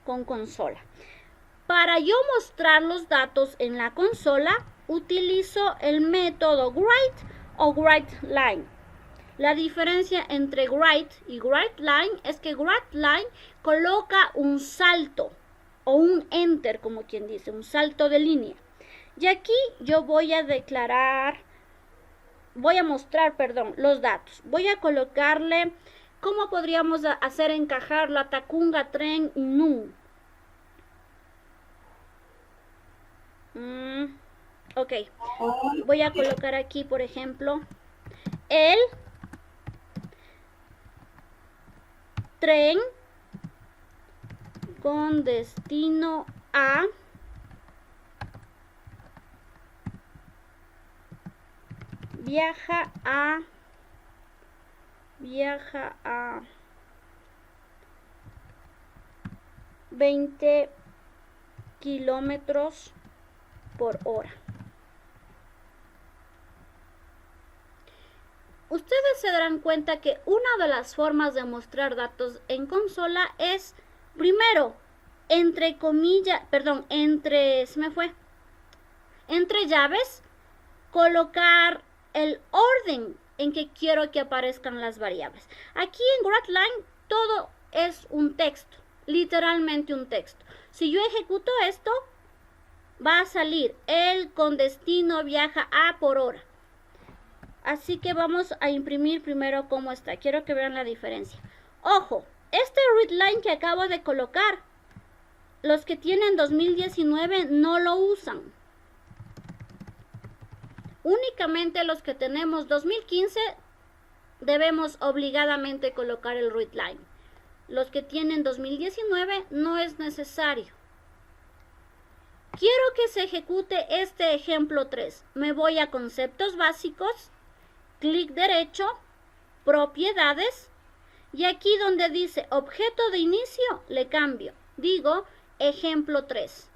con consola. Para yo mostrar los datos en la consola, utilizo el método write o writeLine. La diferencia entre write y writeLine es que writeLine coloca un salto o un enter, como quien dice, un salto de línea. Y aquí yo voy a mostrar los datos. Voy a colocarle cómo podríamos hacer encajar la Tacunga, tren y num. Ok, voy a colocar aquí, por ejemplo, el tren con destino a viaja a 20 kilómetros por hora. Ustedes se darán cuenta que una de las formas de mostrar datos en consola es, primero, entre llaves, colocar el orden en que quiero que aparezcan las variables. Aquí en writeLine todo es un texto, literalmente un texto. Si yo ejecuto esto, va a salir el con destino viaja a por hora. Así que vamos a imprimir primero cómo está. Quiero que vean la diferencia. Ojo, este readline que acabo de colocar, los que tienen 2019 no lo usan. Únicamente los que tenemos 2015 debemos obligadamente colocar el readline. Los que tienen 2019 no es necesario. Quiero que se ejecute este ejemplo 3. Me voy a conceptos básicos, clic derecho, propiedades, y aquí donde dice objeto de inicio, le cambio. Digo ejemplo 3,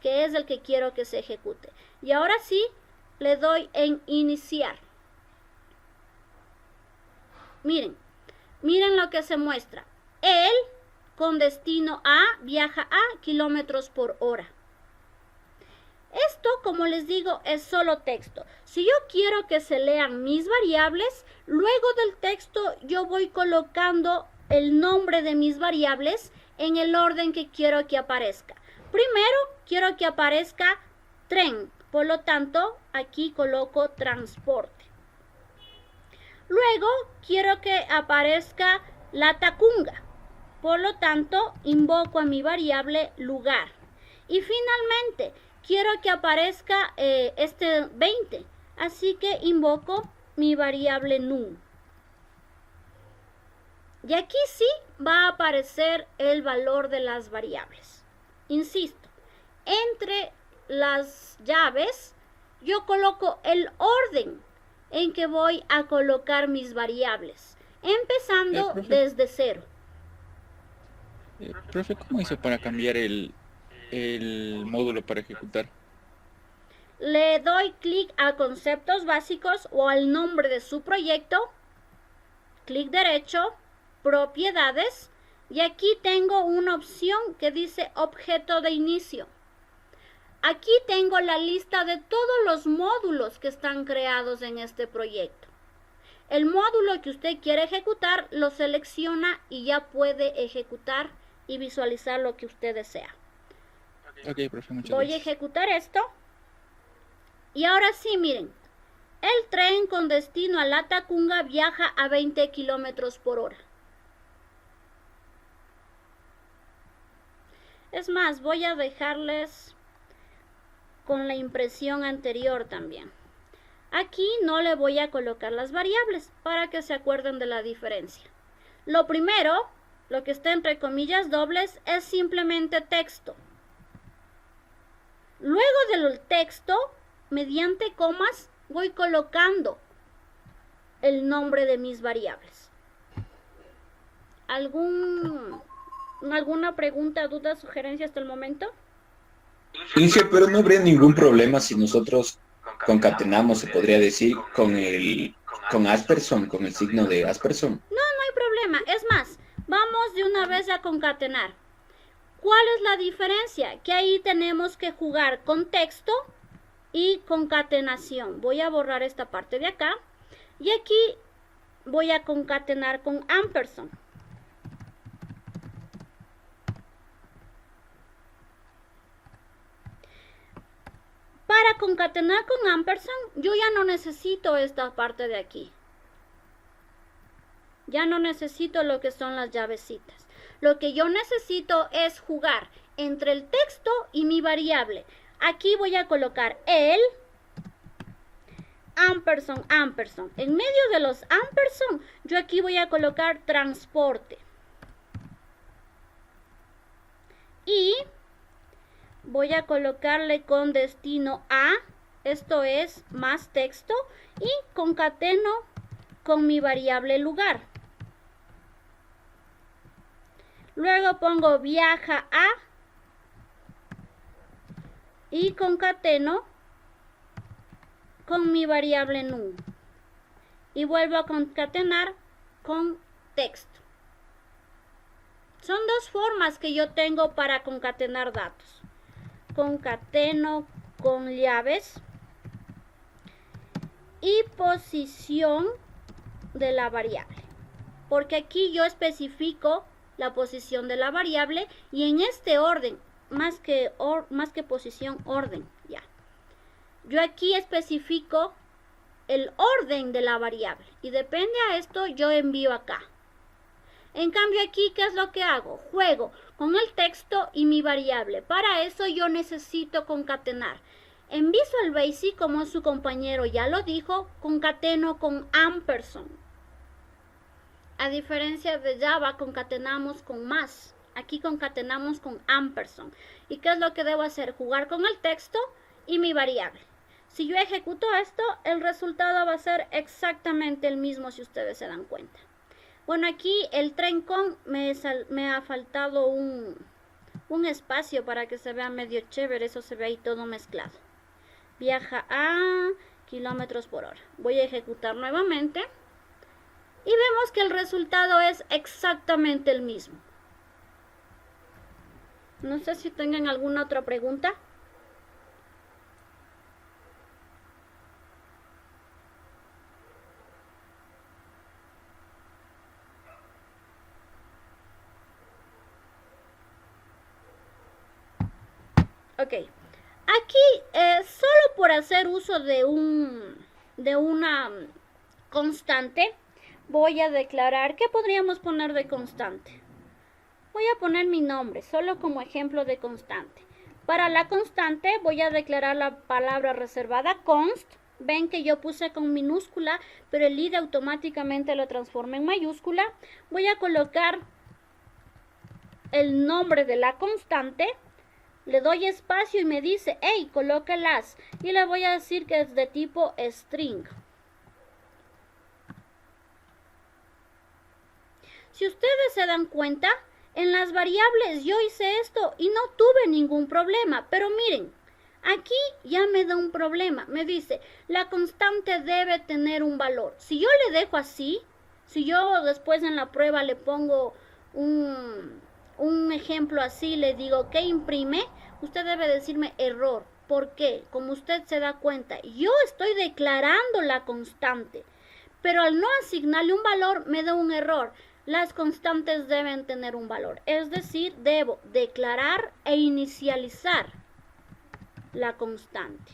que es el que quiero que se ejecute. Y ahora sí, le doy en iniciar. Miren lo que se muestra. Él con destino a viaja a kilómetros por hora. Esto, como les digo, es solo texto. Si yo quiero que se lean mis variables, luego del texto yo voy colocando el nombre de mis variables en el orden que quiero que aparezca. Primero quiero que aparezca tren. Por lo tanto, aquí coloco transporte. Luego, quiero que aparezca Latacunga. Por lo tanto, invoco a mi variable lugar. Y finalmente, quiero que aparezca este 20. Así que invoco mi variable num. Y aquí sí va a aparecer el valor de las variables. Insisto, entre las llaves yo coloco el orden en que voy a colocar mis variables, empezando desde cero. Profe, ¿cómo hizo para cambiar el módulo para ejecutar? Le doy clic a conceptos básicos o al nombre de su proyecto, clic derecho, propiedades, y aquí tengo una opción que dice objeto de inicio. Aquí tengo la lista de todos los módulos que están creados en este proyecto. El módulo que usted quiere ejecutar lo selecciona y ya puede ejecutar y visualizar lo que usted desea. Ok, profe, muchas Voy a gracias. ejecutar esto. Y ahora sí, miren. El tren con destino a Latacunga viaja a 20 kilómetros por hora. Es más, voy a dejarles con la impresión anterior también. Aquí no le voy a colocar las variables para que se acuerden de la diferencia. Lo primero, lo que está entre comillas dobles, es simplemente texto. Luego del texto, mediante comas, voy colocando el nombre de mis variables. ¿Alguna pregunta, duda, sugerencia hasta el momento? Inge, pero no habría ningún problema si nosotros concatenamos, se podría decir, con Asperson, con el signo de Asperson. No hay problema. Es más, vamos de una vez a concatenar. ¿Cuál es la diferencia? Que ahí tenemos que jugar con texto y concatenación. Voy a borrar esta parte de acá. Y aquí voy a concatenar con ampersand. Para concatenar con ampersand, yo ya no necesito esta parte de aquí. Ya no necesito lo que son las llavecitas. Lo que yo necesito es jugar entre el texto y mi variable. Aquí voy a colocar el ampersand. En medio de los ampersand, yo aquí voy a colocar transporte. Y voy a colocarle con destino a, esto es más texto, y concateno con mi variable lugar. Luego pongo viaja a y concateno con mi variable num. Y vuelvo a concatenar con texto. Son dos formas que yo tengo para concatenar datos. Concateno con llaves y posición de la variable, porque aquí yo especifico la posición de la variable y en este orden, más que posición, orden, ya. Yo aquí especifico el orden de la variable y depende a esto yo envío acá. En cambio aquí, ¿qué es lo que hago? Juego con el texto y mi variable. Para eso yo necesito concatenar. En Visual Basic, como su compañero ya lo dijo, concateno con ampersand. A diferencia de Java, concatenamos con más. Aquí concatenamos con ampersand. ¿Y qué es lo que debo hacer? Jugar con el texto y mi variable. Si yo ejecuto esto, el resultado va a ser exactamente el mismo si ustedes se dan cuenta. Bueno, aquí el tren con me ha faltado un espacio para que se vea medio chévere, eso se ve ahí todo mezclado. Viaja a kilómetros por hora. Voy a ejecutar nuevamente y vemos que el resultado es exactamente el mismo. No sé si tengan alguna otra pregunta. Ok, Aquí, solo por hacer uso de una constante, voy a declarar, ¿qué podríamos poner de constante? Voy a poner mi nombre, solo como ejemplo de constante. Para la constante voy a declarar la palabra reservada const. Ven que yo puse con minúscula, pero el id automáticamente lo transforma en mayúscula. Voy a colocar el nombre de la constante. Le doy espacio y me dice, hey, colócalas. Y le voy a decir que es de tipo string. Si ustedes se dan cuenta, en las variables yo hice esto y no tuve ningún problema. Pero miren, aquí ya me da un problema. Me dice, la constante debe tener un valor. Si yo le dejo así, si yo después en la prueba le pongo un ejemplo así, le digo que imprime, usted debe decirme error. ¿Por qué? Como usted se da cuenta, yo estoy declarando la constante, pero al no asignarle un valor me da un error. Las constantes deben tener un valor, es decir, debo declarar e inicializar la constante.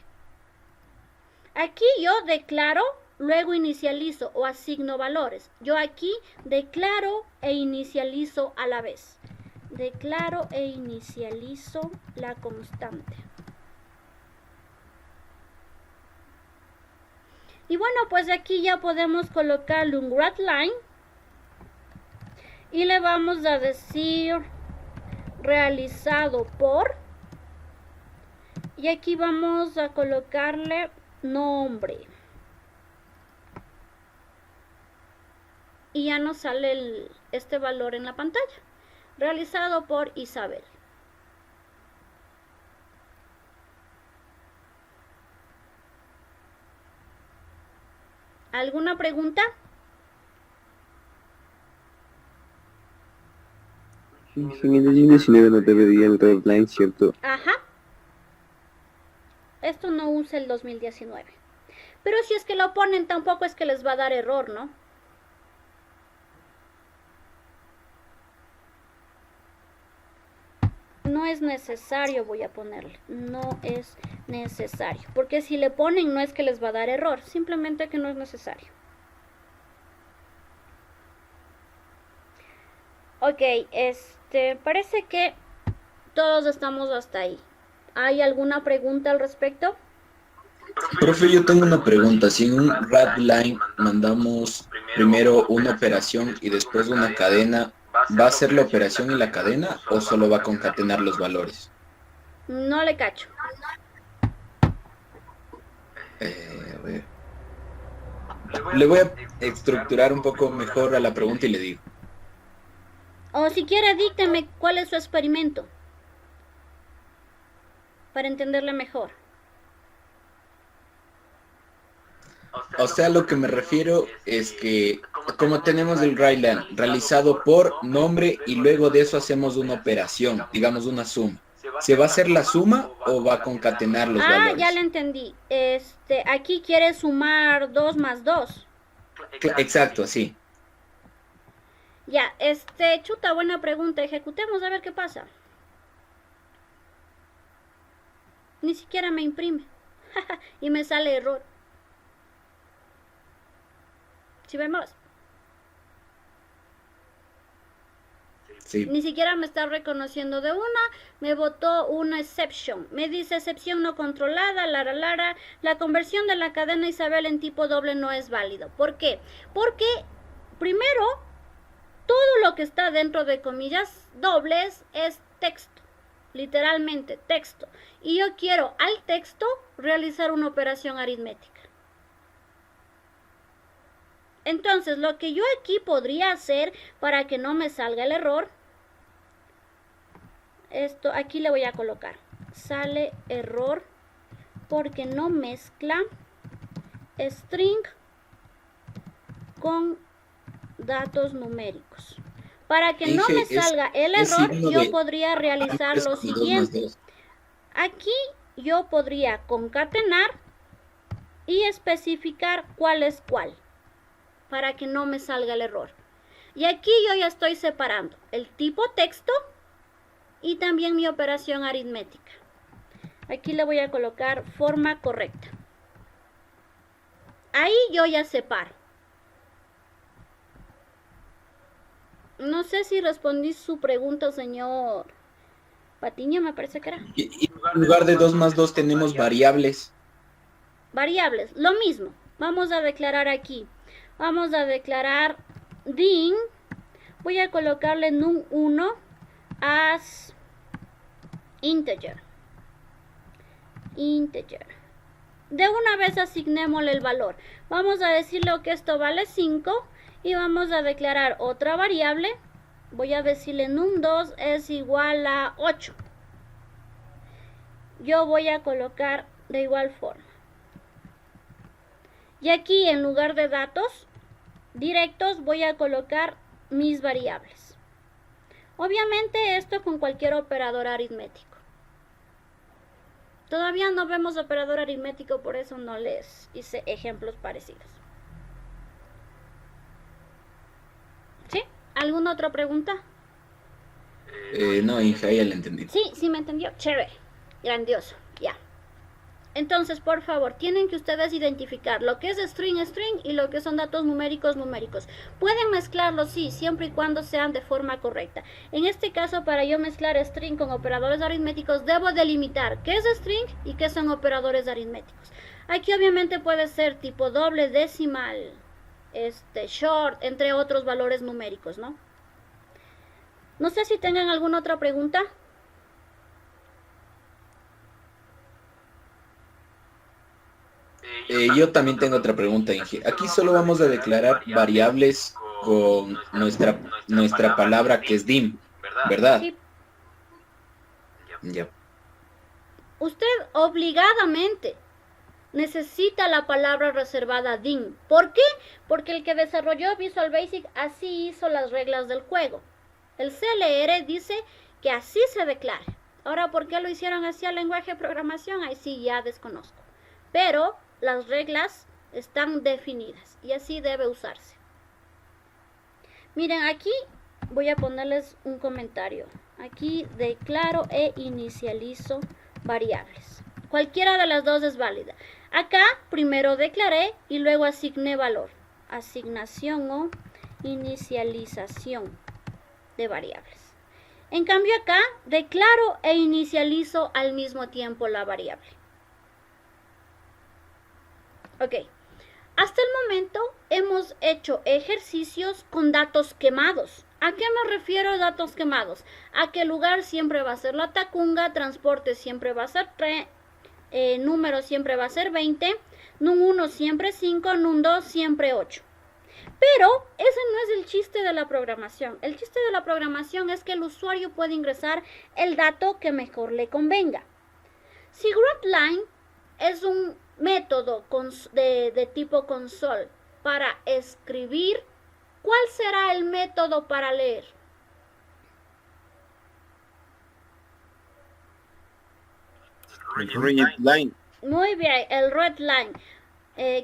Aquí yo declaro, luego inicializo o asigno valores. Yo aquí declaro e inicializo a la vez. Declaro e inicializo la constante. Y bueno, pues aquí ya podemos colocarle un writeLine. Y le vamos a decir realizado por. Y aquí vamos a colocarle nombre. Y ya nos sale este valor en la pantalla. Realizado por Isabel. ¿Alguna pregunta? En el 2019 no debería el writeLine, ¿cierto? Ajá. Esto no usa el 2019. Pero si es que lo ponen, tampoco es que les va a dar error, ¿no? No es necesario, voy a ponerle. No es necesario. Porque si le ponen, no es que les va a dar error. Simplemente que no es necesario. Ok, parece que todos estamos hasta ahí. ¿Hay alguna pregunta al respecto? Profe, yo tengo una pregunta. Si en un writeLine mandamos primero una operación y después una cadena, ¿va a ser la operación y la cadena o solo va a concatenar los valores? No le cacho. A ver. Le voy a estructurar un poco mejor a la pregunta y le digo. O si quiere, dícteme cuál es su experimento. Para entenderle mejor. O sea, lo que me refiero es que como tenemos el writeLine realizado por nombre y luego de eso hacemos una operación, digamos una suma. ¿Se va a hacer la suma o va a concatenar los valores? Ya le entendí. Aquí quiere sumar 2 más 2. Exacto, sí. Ya, chuta, buena pregunta. Ejecutemos a ver qué pasa. Ni siquiera me imprime. Y me sale error. ¿Sí vemos? Sí. Ni siquiera me está reconociendo de una. Me botó una exception. Me dice excepción no controlada, la conversión de la cadena Isabel en tipo doble no es válido. ¿Por qué? Porque primero, todo lo que está dentro de comillas dobles es texto. Literalmente texto. Y yo quiero al texto realizar una operación aritmética. Entonces, lo que yo aquí podría hacer para que no me salga el error, aquí le voy a colocar, sale error porque no mezcla string con datos numéricos. Para que no me salga el error, yo podría realizar lo siguiente. Aquí yo podría concatenar y especificar cuál es cuál, para que no me salga el error. Y aquí yo ya estoy separando el tipo texto y también mi operación aritmética. Aquí le voy a colocar forma correcta. Ahí yo ya separo. No sé si respondí su pregunta, señor Patiño, me parece que era. Y en lugar de 2 más 2 tenemos variables. Variables, lo mismo. Vamos a declarar aquí. Vamos a declarar din. Voy a colocarle num1 as integer. Integer. De una vez asignémosle el valor. Vamos a decirle que esto vale 5 y vamos a declarar otra variable. Voy a decirle num2 es igual a 8. Yo voy a colocar de igual forma. Y aquí en lugar de datos directos voy a colocar mis variables. Obviamente esto con cualquier operador aritmético. Todavía no vemos operador aritmético, por eso no les hice ejemplos parecidos. ¿Sí? ¿Alguna otra pregunta? No, hija, ya la entendí. Sí me entendió. Chévere. Grandioso. Ya. Entonces, por favor, tienen que ustedes identificar lo que es string y lo que son datos numéricos. Pueden mezclarlos, sí, siempre y cuando sean de forma correcta. En este caso, para yo mezclar string con operadores aritméticos, debo delimitar qué es string y qué son operadores aritméticos. Aquí obviamente puede ser tipo doble, decimal, short, entre otros valores numéricos, ¿no? No sé si tengan alguna otra pregunta. Yo también tengo otra pregunta, Inge. Aquí solo vamos a declarar variables con nuestra palabra que es dim, ¿verdad? Sí. Ya. Usted obligadamente necesita la palabra reservada dim. ¿Por qué? Porque el que desarrolló Visual Basic así hizo las reglas del juego. El CLR dice que así se declara. Ahora, ¿por qué lo hicieron así al lenguaje de programación? Ahí sí ya desconozco. Pero las reglas están definidas y así debe usarse. Miren, aquí voy a ponerles un comentario. Aquí declaro e inicializo variables. Cualquiera de las dos es válida. Acá primero declaré y luego asigné valor. Asignación o inicialización de variables. En cambio acá declaro e inicializo al mismo tiempo la variable. Ok, hasta el momento hemos hecho ejercicios con datos quemados. ¿A qué me refiero datos quemados? A que el lugar siempre va a ser la Tacunga, transporte siempre va a ser 3, número siempre va a ser 20, num1 siempre 5, num2 siempre 8. Pero ese no es el chiste de la programación. El chiste de la programación es que el usuario puede ingresar el dato que mejor le convenga. Si readline es un método de tipo console para escribir, ¿cuál será el método para leer? Readline. Muy bien, el readline.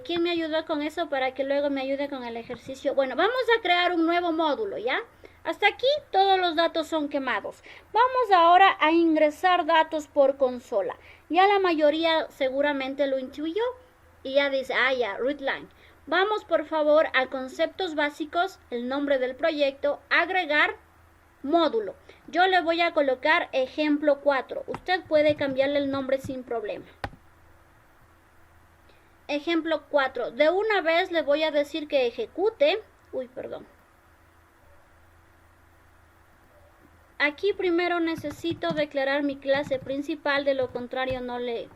¿Quién me ayudó con eso para que luego me ayude con el ejercicio? Bueno, vamos a crear un nuevo módulo, ¿ya? Hasta aquí todos los datos son quemados. Vamos ahora a ingresar datos por consola. Ya la mayoría seguramente lo intuyó y ya dice, ya, readline. Vamos por favor a conceptos básicos, el nombre del proyecto, agregar módulo. Yo le voy a colocar ejemplo 4. Usted puede cambiarle el nombre sin problema. Ejemplo 4. De una vez le voy a decir que ejecute. Aquí primero necesito declarar mi clase principal, de lo contrario no le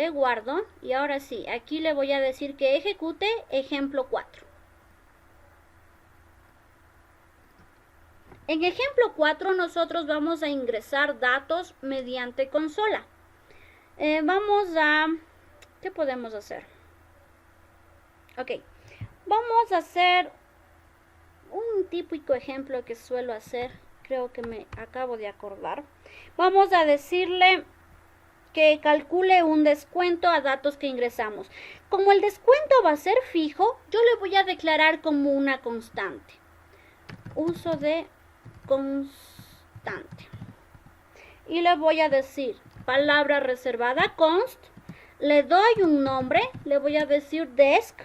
guardo. Y ahora sí, aquí le voy a decir que ejecute ejemplo 4. En ejemplo 4 nosotros vamos a ingresar datos mediante consola. ¿Qué podemos hacer? Ok, vamos a hacer un típico ejemplo que suelo hacer. Creo que me acabo de acordar. Vamos a decirle que calcule un descuento a datos que ingresamos. Como el descuento va a ser fijo, yo le voy a declarar como una constante. Uso de constante. Y le voy a decir, palabra reservada const, le doy un nombre, le voy a decir desk,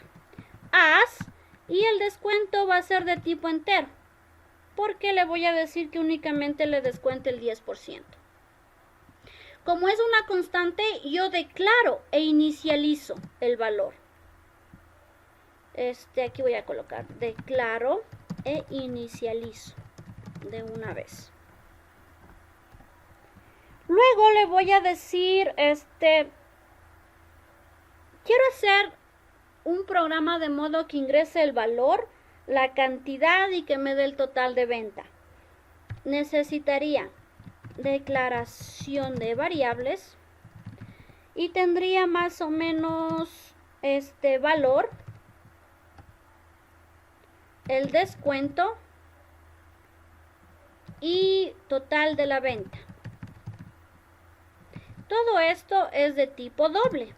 as, y el descuento va a ser de tipo entero, porque le voy a decir que únicamente le descuente el 10%. Como es una constante, yo declaro e inicializo el valor. Aquí voy a colocar declaro e inicializo de una vez. Luego le voy a decir, quiero hacer un programa de modo que ingrese el valor, la cantidad y que me dé el total de venta. Necesitaría declaración de variables y tendría más o menos este valor, el descuento y total de la venta. Todo esto es de tipo doble.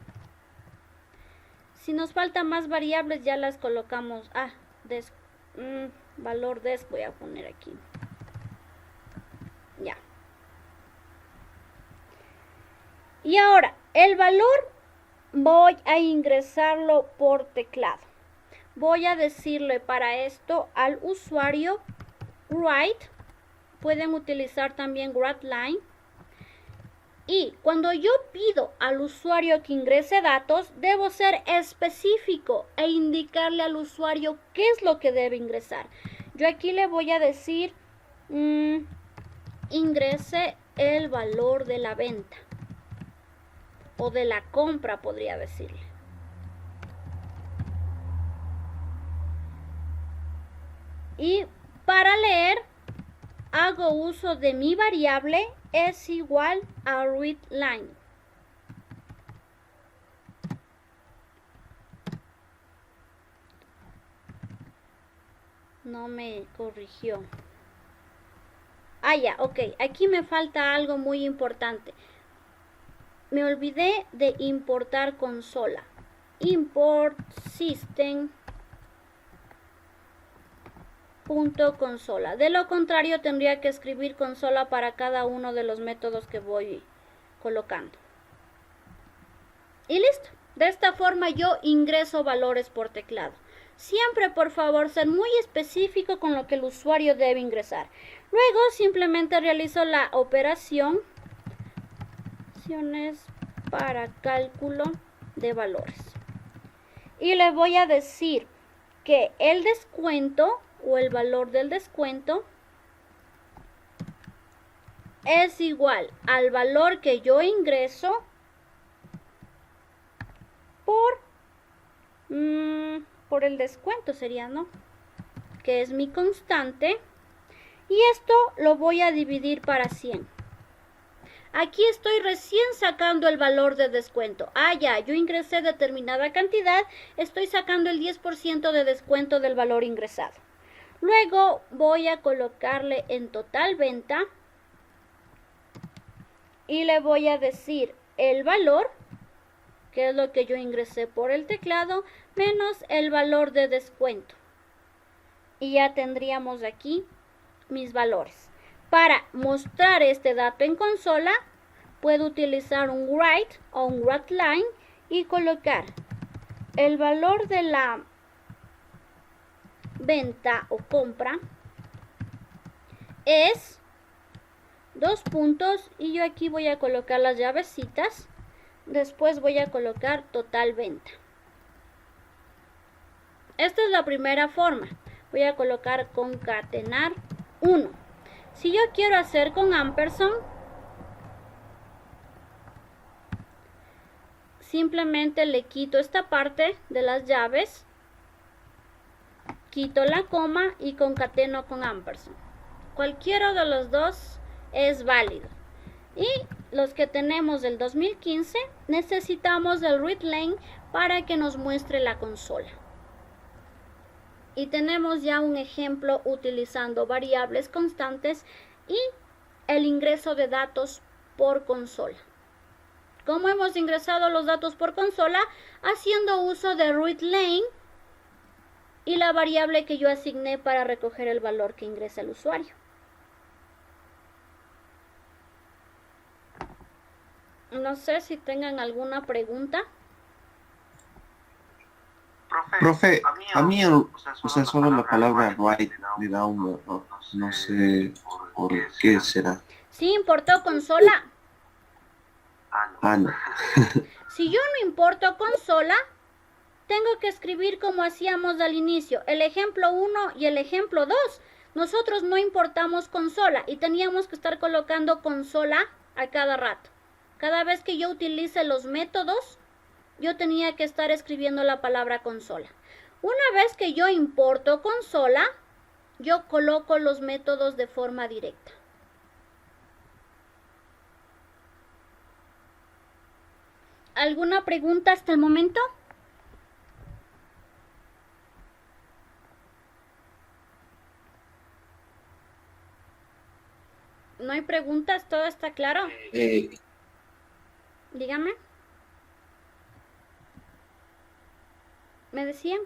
Si nos faltan más variables ya las colocamos. Valor desk voy a poner aquí. Ya. Y ahora, el valor voy a ingresarlo por teclado. Voy a decirle para esto al usuario write. Pueden utilizar también writeLine. Y cuando yo pido al usuario que ingrese datos, debo ser específico e indicarle al usuario qué es lo que debe ingresar. Yo aquí le voy a decir, ingrese el valor de la venta o de la compra, podría decirle. Y para leer, hago uso de mi variable es igual a readLine. No me corrigió. Ya, ok. Aquí me falta algo muy importante. Me olvidé de importar consola. Import system .consola. De lo contrario tendría que escribir consola para cada uno de los métodos que voy colocando. Y listo. De esta forma yo ingreso valores por teclado. Siempre, por favor, ser muy específico con lo que el usuario debe ingresar. Luego simplemente realizo la operación para cálculo de valores. Y le voy a decir que el descuento o el valor del descuento es igual al valor que yo ingreso por el descuento sería, ¿no? Que es mi constante, y esto lo voy a dividir para 100. Aquí estoy recién sacando el valor de descuento. Ya, yo ingresé determinada cantidad, estoy sacando el 10% de descuento del valor ingresado. Luego voy a colocarle en total venta y le voy a decir el valor, que es lo que yo ingresé por el teclado, menos el valor de descuento. Y ya tendríamos aquí mis valores. Para mostrar este dato en consola, puedo utilizar un write o un writeLine y colocar el valor de la venta o compra es 2 puntos y yo aquí voy a colocar las llavecitas. Después voy a colocar total venta. Esta es la primera forma. Voy a colocar concatenar 1. Si yo quiero hacer con ampersand, simplemente le quito esta parte de las llaves, quito la coma y concateno con ampersand. Cualquiera de los dos es válido. Y los que tenemos del 2015 necesitamos el readLine para que nos muestre la consola. Y tenemos ya un ejemplo utilizando variables constantes y el ingreso de datos por consola. ¿Cómo hemos ingresado los datos por consola? Haciendo uso de readLine y la variable que yo asigné para recoger el valor que ingresa el usuario. No sé si tengan alguna pregunta. Profe, a mí, o sea, solo la palabra right me da un... no sé por qué será. Sí, importó consola. Ah, no. Si yo no importo consola, tengo que escribir como hacíamos al inicio, el ejemplo 1 y el ejemplo 2. Nosotros no importamos consola y teníamos que estar colocando consola a cada rato. Cada vez que yo utilice los métodos, yo tenía que estar escribiendo la palabra consola. Una vez que yo importo consola, yo coloco los métodos de forma directa. ¿Alguna pregunta hasta el momento? ¿No hay preguntas? ¿Todo está claro? Dígame. ¿Me decían?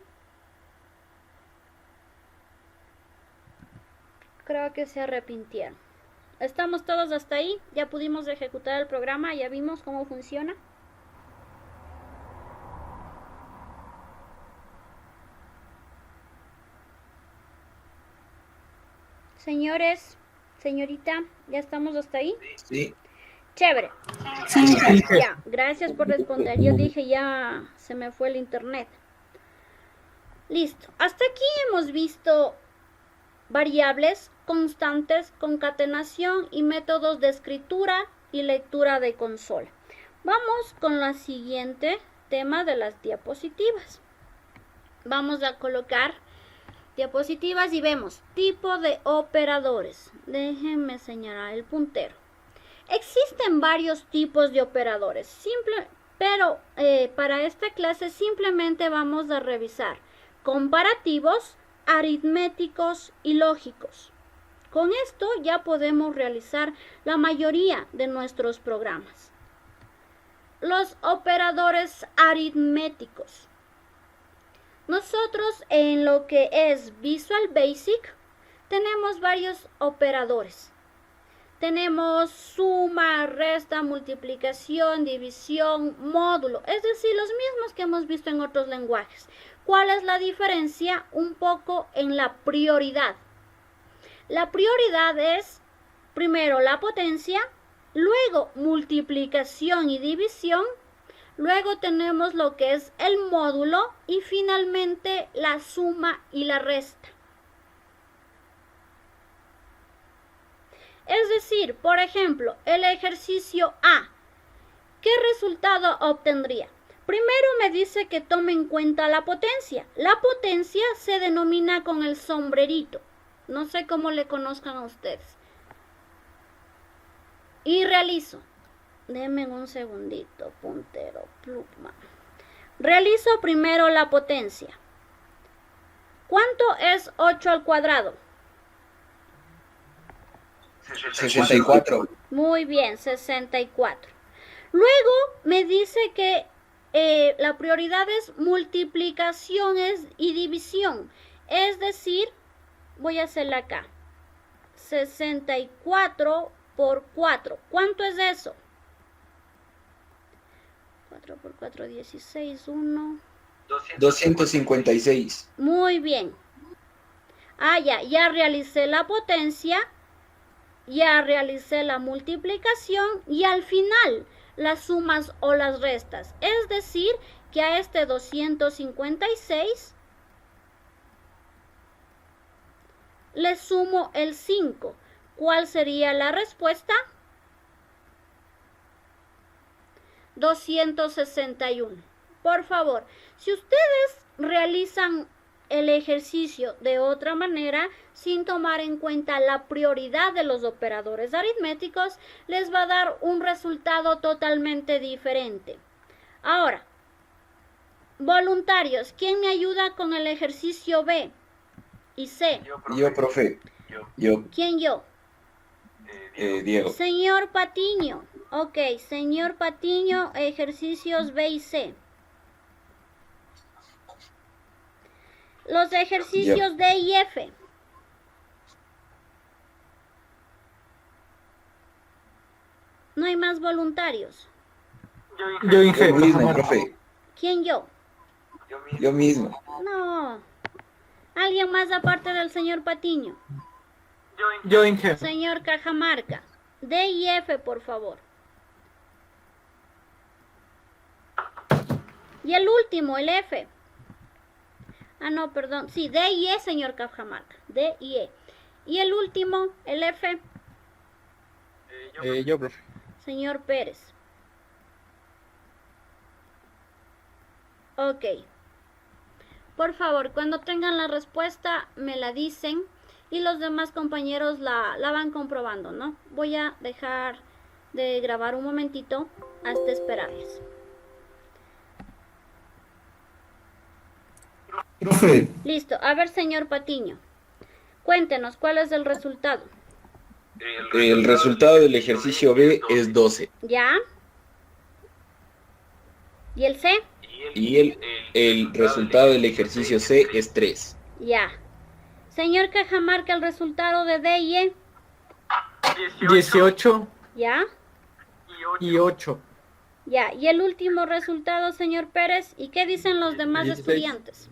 Creo que se arrepintieron. ¿Estamos todos hasta ahí? ¿Ya pudimos ejecutar el programa? ¿Ya vimos cómo funciona? Señores, señorita, ¿ya estamos hasta ahí? Sí. Chévere. Sí. Ya, gracias por responder. Yo dije ya se me fue el internet. Listo. Hasta aquí hemos visto variables, constantes, concatenación y métodos de escritura y lectura de consola. Vamos con la siguiente tema de las diapositivas. Vamos a colocar diapositivas y vemos tipo de operadores. Déjenme señalar el puntero. Existen varios tipos de operadores, pero para esta clase simplemente vamos a revisar comparativos, aritméticos y lógicos. Con esto ya podemos realizar la mayoría de nuestros programas. Los operadores aritméticos. Nosotros en lo que es Visual Basic tenemos varios operadores. Tenemos suma, resta, multiplicación, división, módulo, es decir, los mismos que hemos visto en otros lenguajes. ¿Cuál es la diferencia? Un poco en la prioridad. La prioridad es primero la potencia, luego multiplicación y división, luego tenemos lo que es el módulo y finalmente la suma y la resta. Es decir, por ejemplo, el ejercicio A, ¿qué resultado obtendría? Primero me dice que tome en cuenta la potencia. La potencia se denomina con el sombrerito. No sé cómo le conozcan a ustedes. Y realizo. Denme un segundito, puntero, pluma. Realizo primero la potencia. ¿Cuánto es 8 al cuadrado? 64. Muy bien, 64. Luego me dice que la prioridad es multiplicaciones y división. Es decir, voy a hacerla acá. 64 por 4. ¿Cuánto es eso? 4 por 4, 16, 1. 256. Muy bien. Ya realicé la potencia. Ya realicé la multiplicación y al final las sumas o las restas. Es decir, que a este 256 le sumo el 5. ¿Cuál sería la respuesta? 261. Por favor, si ustedes realizan el ejercicio de otra manera, sin tomar en cuenta la prioridad de los operadores aritméticos, les va a dar un resultado totalmente diferente. Ahora, voluntarios, ¿quién me ayuda con el ejercicio B y C? Yo, profe. Yo. ¿Quién yo? Diego. Señor Patiño. Ok, señor Patiño, ejercicios B y C. Los ejercicios D y F. No hay más voluntarios. Yo, Inge. Yo mismo, profe. ¿Quién yo? Yo mismo. No. ¿Alguien más aparte del señor Patiño? Yo, Inge. Señor Cajamarca. D y F, por favor. Y el último, el F. Ah, no, perdón. Sí, D y E, señor Cajamarca. D y E. Y el último, el F. Yo, profe. Señor Pérez. Ok. Por favor, cuando tengan la respuesta, me la dicen. Y los demás compañeros la van comprobando, ¿no? Voy a dejar de grabar un momentito hasta esperarles. Profe, Listo. A ver, señor Patiño. Cuéntenos, ¿cuál es el resultado? El resultado del ejercicio B es 12. ¿Ya? ¿Y el C? Y el resultado del ejercicio C es 3. Ya. Señor Cajamarca, el resultado de D y E. 18 ¿Ya? y 8. Ya. Y el último resultado, señor Pérez. ¿Y qué dicen los demás 16. estudiantes?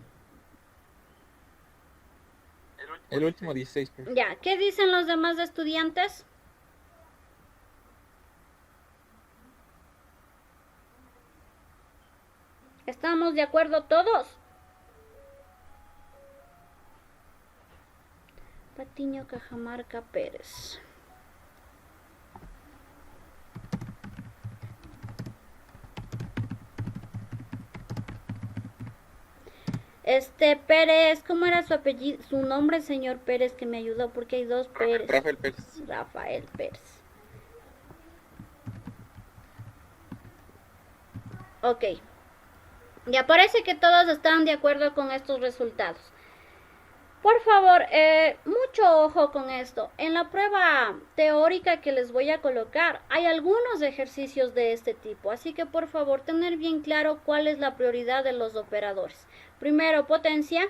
El último 16, profe. Ya. ¿Qué dicen los demás estudiantes? ¿Estamos de acuerdo todos? Patiño, Cajamarca, Pérez. Pérez, ¿cómo era su apellido, su nombre, señor Pérez, que me ayudó? Porque hay dos Pérez. Rafael Pérez. Rafael Pérez. Ok. Ya parece que todos están de acuerdo con estos resultados. Por favor, mucho ojo con esto. En la prueba teórica que les voy a colocar, hay algunos ejercicios de este tipo. Así que por favor, tener bien claro cuál es la prioridad de los operadores. Primero, potencia.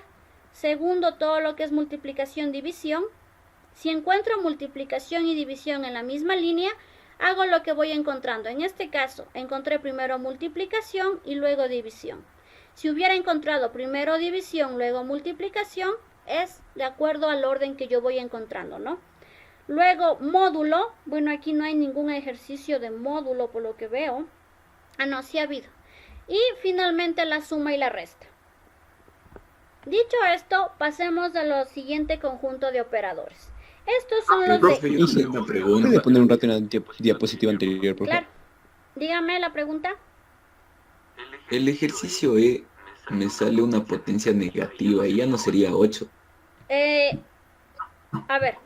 Segundo, todo lo que es multiplicación, división. Si encuentro multiplicación y división en la misma línea, hago lo que voy encontrando. En este caso, encontré primero multiplicación y luego división. Si hubiera encontrado primero división, luego multiplicación, es de acuerdo al orden que yo voy encontrando, ¿no? Luego, módulo. Bueno, aquí no hay ningún ejercicio de módulo por lo que veo. Ah, no, sí ha habido. Y finalmente la suma y la resta. Dicho esto, pasemos a lo siguiente conjunto de operadores. Estos son los Profe, de... yo tengo una pregunta. ¿Puede poner un rato en la diapositiva anterior, por favor? Claro. Dígame la pregunta. El ejercicio E me sale una potencia negativa y ya no sería 8. A ver.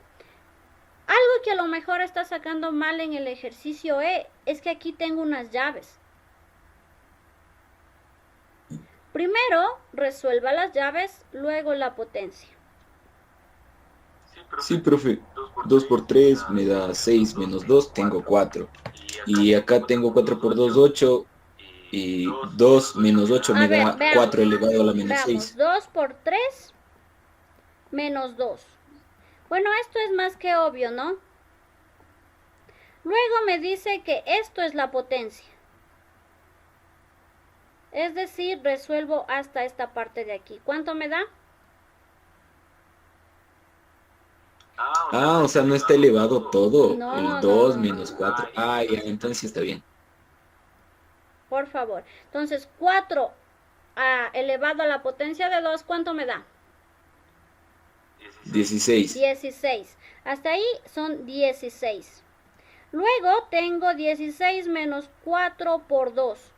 Algo que a lo mejor está sacando mal en el ejercicio E es que aquí tengo unas llaves. Primero, resuelva las llaves, luego la potencia. Sí, profe. 2 por 3 me da 6 menos 2, tengo 4. Y acá tengo 4 por 2, 8. Y 2 menos 8 me da 4 elevado a la menos 6. 2 por 3 menos 2. Bueno, esto es más que obvio, ¿no? Luego me dice que esto es la potencia. Es decir, resuelvo hasta esta parte de aquí. ¿Cuánto me da? Ah, o sea, no está elevado todo. No, el 2 no, menos 4. Ah, ya, entonces sí está bien. Por favor. Entonces, 4 elevado a la potencia de 2, ¿cuánto me da? 16. 16. Hasta ahí son 16. Luego tengo 16 menos 4 por 2.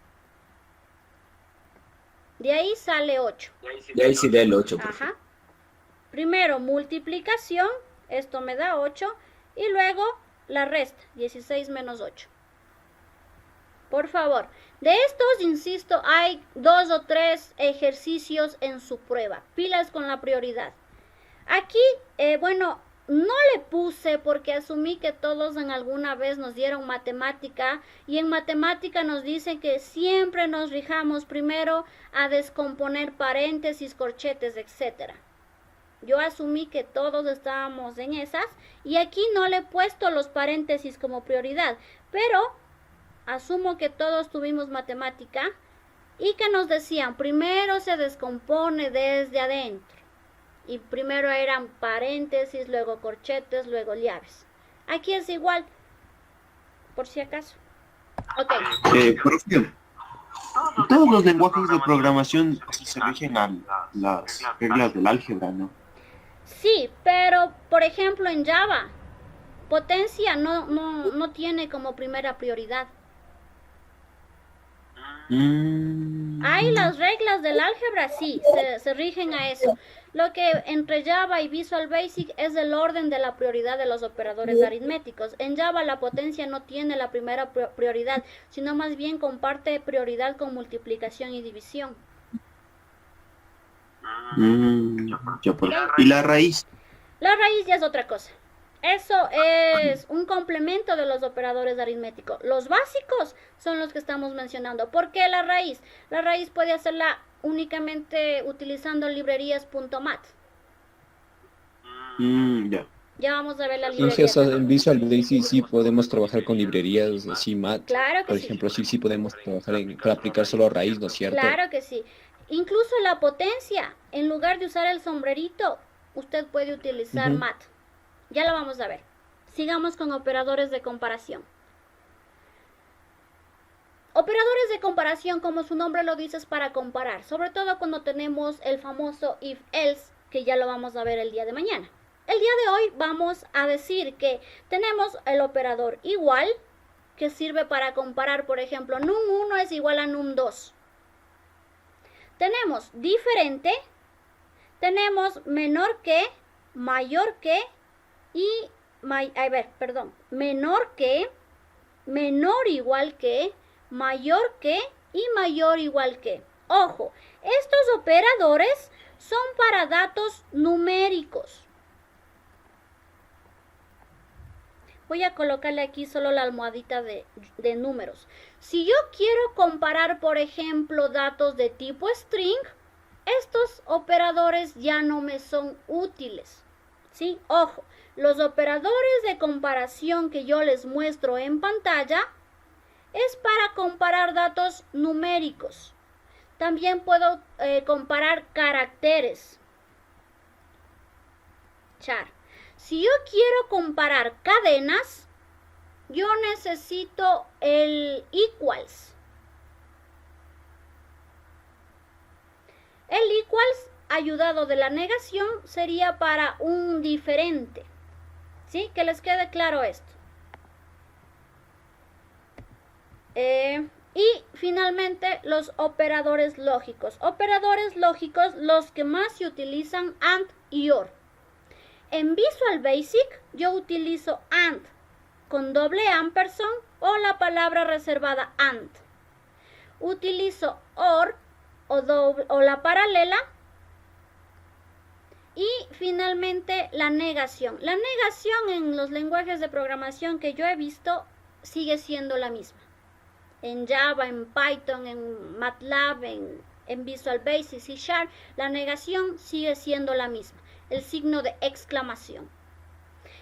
De ahí sale 8. Y ahí sí da el 8, profe. Ajá. Primero multiplicación, esto me da 8. Y luego la resta, 16 menos 8. Por favor, de estos, insisto, hay 2 o 3 ejercicios en su prueba. Pilas con la prioridad. Aquí, bueno, no le puse porque asumí que todos en alguna vez nos dieron matemática y en matemática nos dicen que siempre nos rijamos primero a descomponer paréntesis, corchetes, etc. Yo asumí que todos estábamos en esas y aquí no le he puesto los paréntesis como prioridad, pero asumo que todos tuvimos matemática, y que nos decían, primero se descompone desde adentro. Y primero eran paréntesis, luego corchetes, luego llaves. Aquí es igual, por si acaso. Ok. Profe, todos los lenguajes de programación se rigen a las reglas del álgebra, ¿no? Sí, pero por ejemplo en Java, potencia no tiene como primera prioridad. Hay las reglas del álgebra, sí, se rigen a eso. Lo que entre Java y Visual Basic es el orden de la prioridad de los operadores aritméticos. En Java la potencia no tiene la primera prioridad, sino más bien comparte prioridad con multiplicación y división. ¿Y la raíz? La raíz ya es otra cosa. Eso es un complemento de los operadores aritméticos. Los básicos son los que estamos mencionando. ¿Por qué la raíz? La raíz puede hacerla únicamente utilizando librerías .mat. Ya vamos a ver la librería. Entonces, en Visual Basic sí podemos trabajar con librerías así mat. Claro que Por ejemplo, sí podemos trabajar para aplicar solo raíz, ¿no es cierto? Claro que sí. Incluso la potencia, en lugar de usar el sombrerito, usted puede utilizar mat. Ya lo vamos a ver. Sigamos con operadores de comparación. Operadores de comparación, como su nombre lo dice, es para comparar. Sobre todo cuando tenemos el famoso if-else, que ya lo vamos a ver el día de mañana. El día de hoy vamos a decir que tenemos el operador igual, que sirve para comparar, por ejemplo, num1 es igual a num2. Tenemos diferente, tenemos menor que, mayor que, y, menor que, menor igual que, mayor que y mayor igual que. Ojo, estos operadores son para datos numéricos. Voy a colocarle aquí solo la almohadita de números. Si yo quiero comparar, por ejemplo, datos de tipo string, estos operadores ya no me son útiles. ¿Sí? Ojo, los operadores de comparación que yo les muestro en pantalla es para comparar datos numéricos. También puedo comparar caracteres. Char. Si yo quiero comparar cadenas, yo necesito el equals. El equals, ayudado de la negación, sería para un diferente. ¿Sí? Que les quede claro esto. Y finalmente los operadores lógicos. Operadores lógicos, los que más se utilizan, AND y OR. En Visual Basic yo utilizo AND con doble ampersand o la palabra reservada AND. Utilizo OR o la paralela. Y finalmente la negación. La negación en los lenguajes de programación que yo he visto sigue siendo la misma. En Java, en Python, en MATLAB, en Visual Basic, C#, la negación sigue siendo la misma. El signo de exclamación.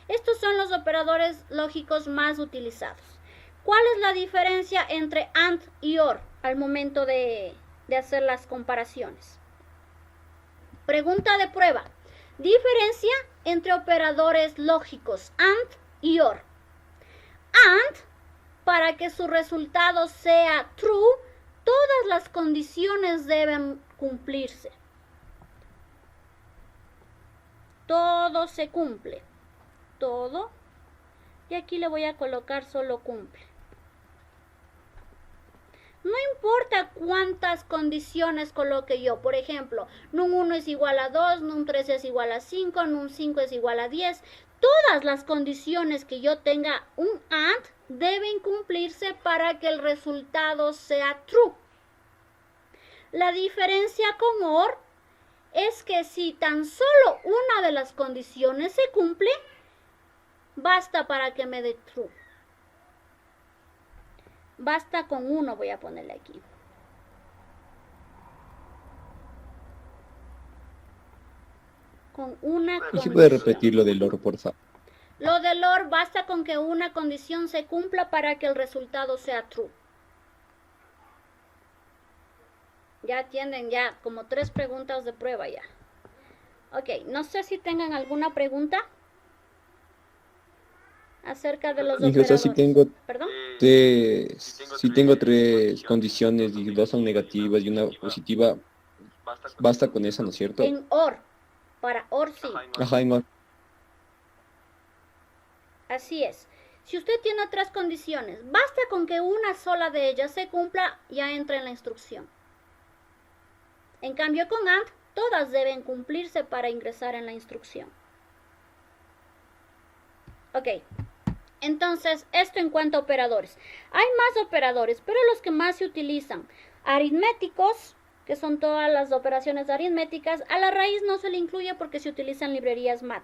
Estos son los operadores lógicos más utilizados. ¿Cuál es la diferencia entre AND y OR al momento de hacer las comparaciones? Pregunta de prueba. Diferencia entre operadores lógicos AND y OR. AND, para que su resultado sea true, todas las condiciones deben cumplirse. Todo se cumple. Todo. Y aquí le voy a colocar solo cumple. No importa cuántas condiciones coloque yo. Por ejemplo, num1 es igual a 2, num3 es igual a 5, num5 es igual a 10. Todas las condiciones que yo tenga un AND deben cumplirse para que el resultado sea true. La diferencia con OR es que si tan solo una de las condiciones se cumple, basta para que me dé true. Basta con uno, voy a ponerle aquí. Con una ¿Y si puede repetir lo del OR, por favor? Lo del OR basta con que una condición se cumpla para que el resultado sea true. Ya tienen ya como 3 preguntas de prueba ya. Ok, no sé si tengan alguna pregunta acerca de los Dije, o sea, operadores. ¿Perdón? si tengo 3 condiciones y 2 son negativas y una positiva, basta con esa, ¿no es cierto? En OR. Para OR sí. Ajá, en OR. Así es. Si usted tiene 3 condiciones, basta con que una sola de ellas se cumpla, ya entra en la instrucción. En cambio con AND, todas deben cumplirse para ingresar en la instrucción. Ok. Entonces, esto en cuanto a operadores. Hay más operadores, pero los que más se utilizan. Aritméticos, que son todas las operaciones aritméticas. A la raíz no se le incluye porque se utilizan librerías MAT.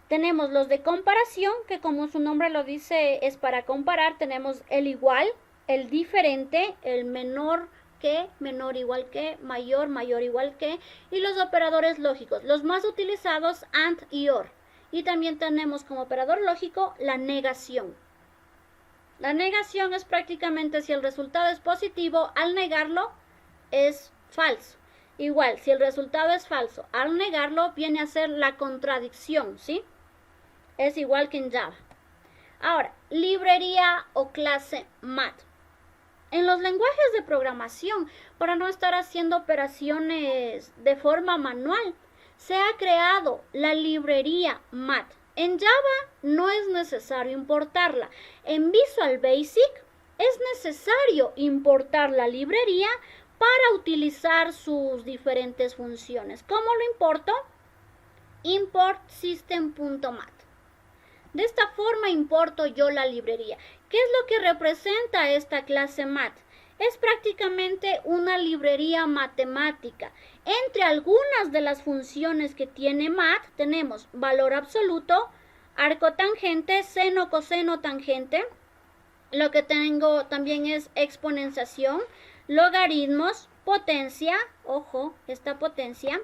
Tenemos los de comparación, que como su nombre lo dice, es para comparar. Tenemos el igual, el diferente, el menor que, menor igual que, mayor, mayor igual que, y los operadores lógicos. Los más utilizados, AND y OR. Y también tenemos como operador lógico la negación. La negación es prácticamente si el resultado es positivo, al negarlo es falso. Igual, si el resultado es falso, al negarlo viene a ser la contradicción, ¿sí? Es igual que en Java. Ahora, librería o clase MAT. En los lenguajes de programación, para no estar haciendo operaciones de forma manual, se ha creado la librería MAT. En Java no es necesario importarla. En Visual Basic es necesario importar la librería para utilizar sus diferentes funciones. ¿Cómo lo importo? Import system.mat. De esta forma importo yo la librería. ¿Qué es lo que representa esta clase MAT? Es prácticamente una librería matemática. Entre algunas de las funciones que tiene MAT tenemos valor absoluto, arco tangente, seno, coseno, tangente. Lo que tengo también es exponenciación, logaritmos, potencia, ojo, esta potencia,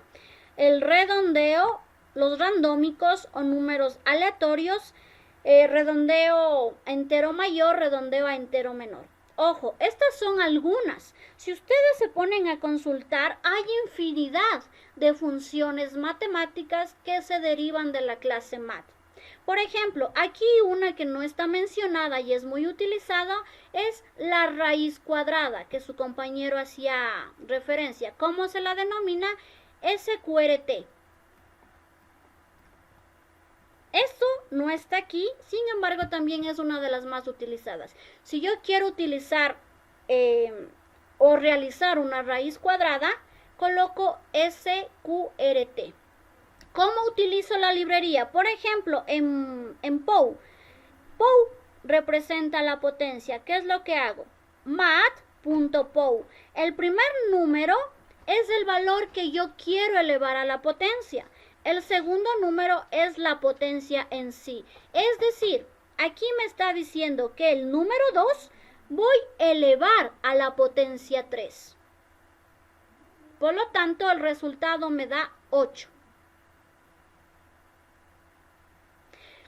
el redondeo, los randómicos o números aleatorios, redondeo a entero mayor, redondeo a entero menor. Ojo, estas son algunas. Si ustedes se ponen a consultar, hay infinidad de funciones matemáticas que se derivan de la clase MAT. Por ejemplo, aquí una que no está mencionada y es muy utilizada es la raíz cuadrada, que su compañero hacía referencia. ¿Cómo se la denomina? SQRT. Esto no está aquí, sin embargo también es una de las más utilizadas. Si yo quiero utilizar o realizar una raíz cuadrada, coloco SQRT. ¿Cómo utilizo la librería? Por ejemplo, en POW. POW representa la potencia. ¿Qué es lo que hago? mat.pow. El primer número es el valor que yo quiero elevar a la potencia. El segundo número es la potencia en sí. Es decir, aquí me está diciendo que el número 2 voy a elevar a la potencia 3. Por lo tanto, el resultado me da 8.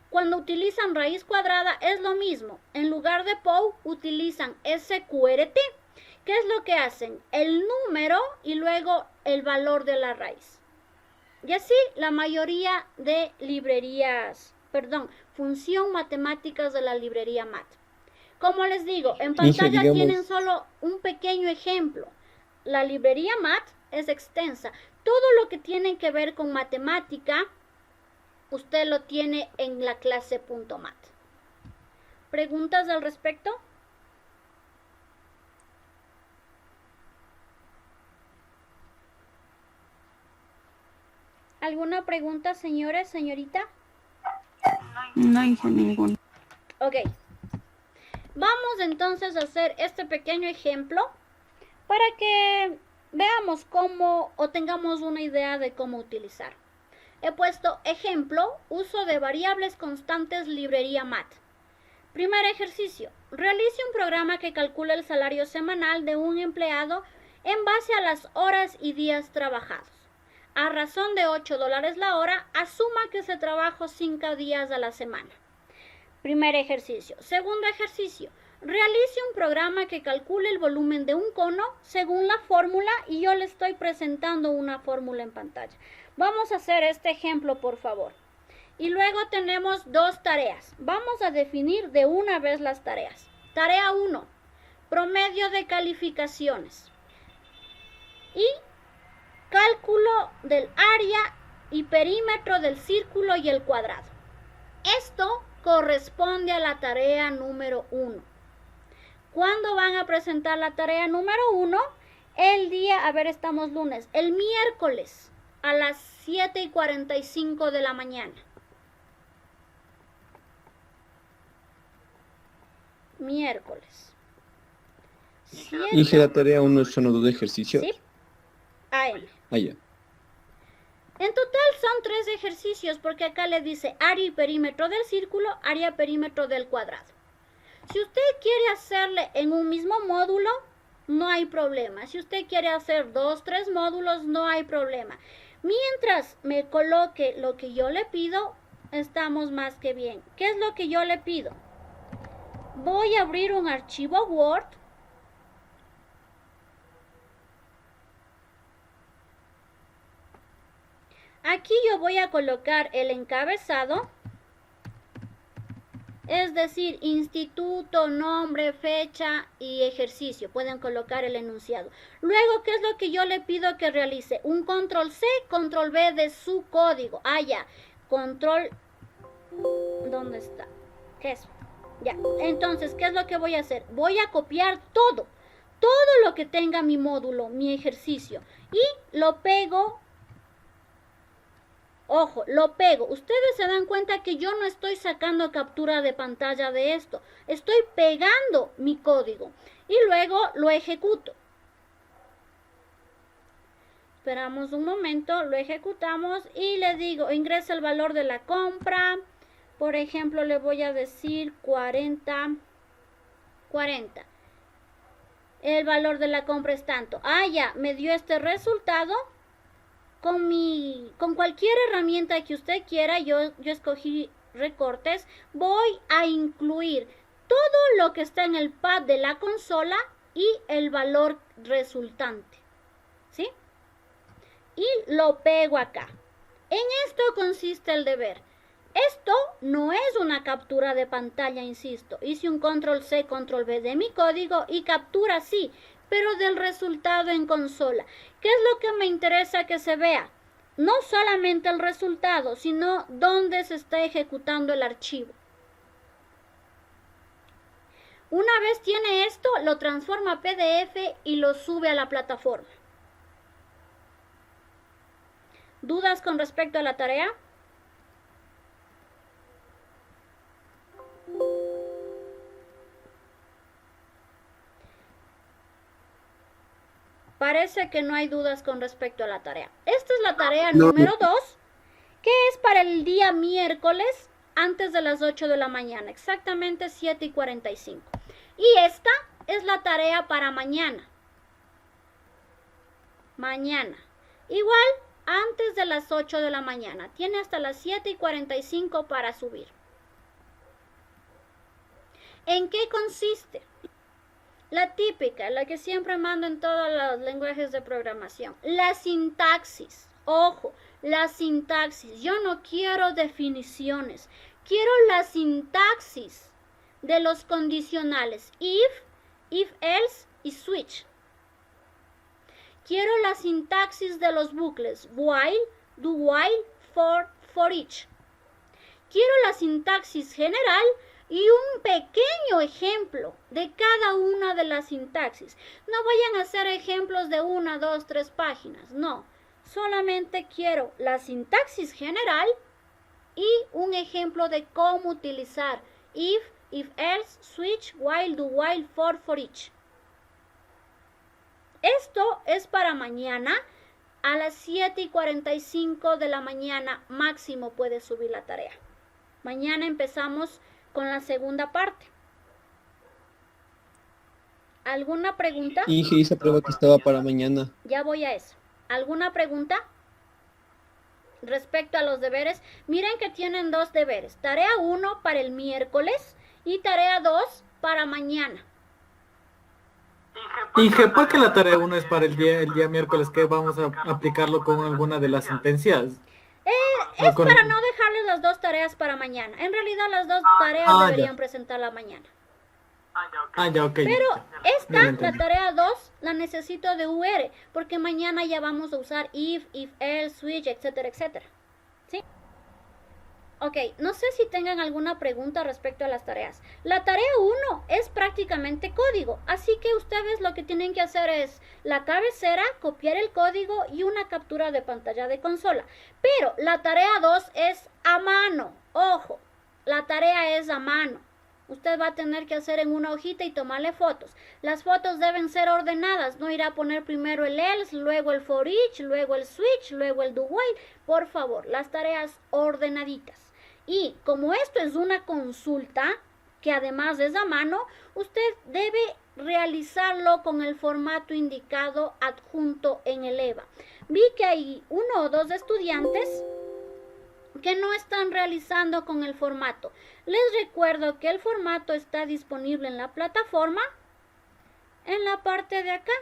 Cuando utilizan raíz cuadrada es lo mismo. En lugar de POW utilizan SQRT. ¿Qué es lo que hacen? El número y luego el valor de la raíz. Y así la mayoría de función matemáticas de la librería MAT. Como les digo, en pantalla tienen solo un pequeño ejemplo. La librería MAT es extensa. Todo lo que tiene que ver con matemática, usted lo tiene en la clase .mat. ¿Preguntas al respecto? ¿Alguna pregunta, señores, señorita? No hice ninguna. Ok. Vamos entonces a hacer este pequeño ejemplo para que veamos cómo o tengamos una idea de cómo utilizar. He puesto ejemplo, uso de variables constantes librería MAT. Primer ejercicio. Realice un programa que calcula el salario semanal de un empleado en base a las horas y días trabajados. a razón de $8 la hora, asuma que se trabaja 5 días a la semana. Primer ejercicio. Segundo ejercicio. Realice un programa que calcule el volumen de un cono según la fórmula y yo le estoy presentando una fórmula en pantalla. Vamos a hacer este ejemplo, por favor. Y luego tenemos 2 tareas. Vamos a definir de una vez las tareas. Tarea 1. Promedio de calificaciones. Y cálculo del área y perímetro del círculo y el cuadrado. Esto corresponde a la tarea número 1. ¿Cuándo van a presentar la tarea número 1? El día, a ver, estamos lunes, el miércoles a las 7:45 de la mañana. Miércoles. Dije la tarea 1 son los 2 ejercicios. Sí. AM. Ah, ya. En total son 3 ejercicios porque acá le dice área y perímetro del círculo, área y perímetro del cuadrado. Si usted quiere hacerle en un mismo módulo, no hay problema. Si usted quiere hacer 2, 3 módulos, no hay problema. Mientras me coloque lo que yo le pido, estamos más que bien. ¿Qué es lo que yo le pido? Voy a abrir un archivo Word. Aquí yo voy a colocar el encabezado, es decir, instituto, nombre, fecha y ejercicio. Pueden colocar el enunciado. Luego, ¿qué es lo que yo le pido que realice? Un control C, control V de su código. Ah, ya. Control... ¿Dónde está? ¿Qué es? Ya. Entonces, ¿qué es lo que voy a hacer? Voy a copiar todo lo que tenga mi módulo, mi ejercicio. Y lo pego. Ojo, lo pego. Ustedes se dan cuenta que yo no estoy sacando captura de pantalla de esto. Estoy pegando mi código. Y luego lo ejecuto. Esperamos un momento, lo ejecutamos y le digo, ingresa el valor de la compra. Por ejemplo, le voy a decir 40. El valor de la compra es tanto. Ah, ya, me dio este resultado. Con cualquier herramienta que usted quiera, yo escogí recortes, voy a incluir todo lo que está en el pad de la consola y el valor resultante, ¿sí? Y lo pego acá. En esto consiste el deber. Esto no es una captura de pantalla, insisto. Hice un control C, control V de mi código y captura sí, pero del resultado en consola. ¿Qué es lo que me interesa que se vea? No solamente el resultado, sino dónde se está ejecutando el archivo. Una vez tiene esto, lo transforma a PDF y lo sube a la plataforma. ¿Dudas con respecto a la tarea? Parece que no hay dudas con respecto a la tarea. Esta es la tarea número 2, que es para el día miércoles antes de las 8 de la mañana, exactamente 7:45. Y esta es la tarea para mañana. Mañana. Igual antes de las 8 de la mañana. Tiene hasta las 7:45 para subir. ¿En qué consiste? La típica, la que siempre mando en todos los lenguajes de programación. La sintaxis. Ojo, la sintaxis. Yo no quiero definiciones. Quiero la sintaxis de los condicionales. If else y switch. Quiero la sintaxis de los bucles. While, do while, for each. Quiero la sintaxis general y un pequeño ejemplo de cada una de las sintaxis. No vayan a hacer ejemplos de 1, 2, 3 páginas. No, solamente quiero la sintaxis general y un ejemplo de cómo utilizar if else, switch, while, do while, for each. Esto es para mañana a las 7:45 de la mañana máximo puede subir la tarea. Mañana empezamos con la segunda parte. ¿Alguna pregunta? Dije esa prueba que estaba para mañana. Ya voy a eso. ¿Alguna pregunta? respecto a los deberes, miren que tienen 2 deberes. Tarea 1 para el miércoles y tarea 2 para mañana. Inge, ¿por qué la tarea 1 es para el día miércoles? ¿Que vamos a aplicarlo con alguna de las sentencias? Es para no dejarles las 2 tareas para mañana. En realidad las 2 tareas deberían presentarla mañana. Ya, ok. Pero la tarea 2, la necesito de UR, porque mañana ya vamos a usar if, else, switch, etcétera, etcétera. ¿Sí? Ok, no sé si tengan alguna pregunta respecto a las tareas. La tarea 1 es prácticamente código, así que ustedes lo que tienen que hacer es la cabecera, copiar el código y una captura de pantalla de consola. Pero la tarea 2 es a mano, ojo, la tarea es a mano. Usted va a tener que hacer en una hojita y tomarle fotos. Las fotos deben ser ordenadas, no irá a poner primero el else, luego el for each, luego el switch, luego el do while. Por favor, las tareas ordenaditas. Y como esto es una consulta, que además es a mano, usted debe realizarlo con el formato indicado adjunto en el EVA. Vi que hay 1 o 2 estudiantes que no están realizando con el formato. Les recuerdo que el formato está disponible en la plataforma, en la parte de acá.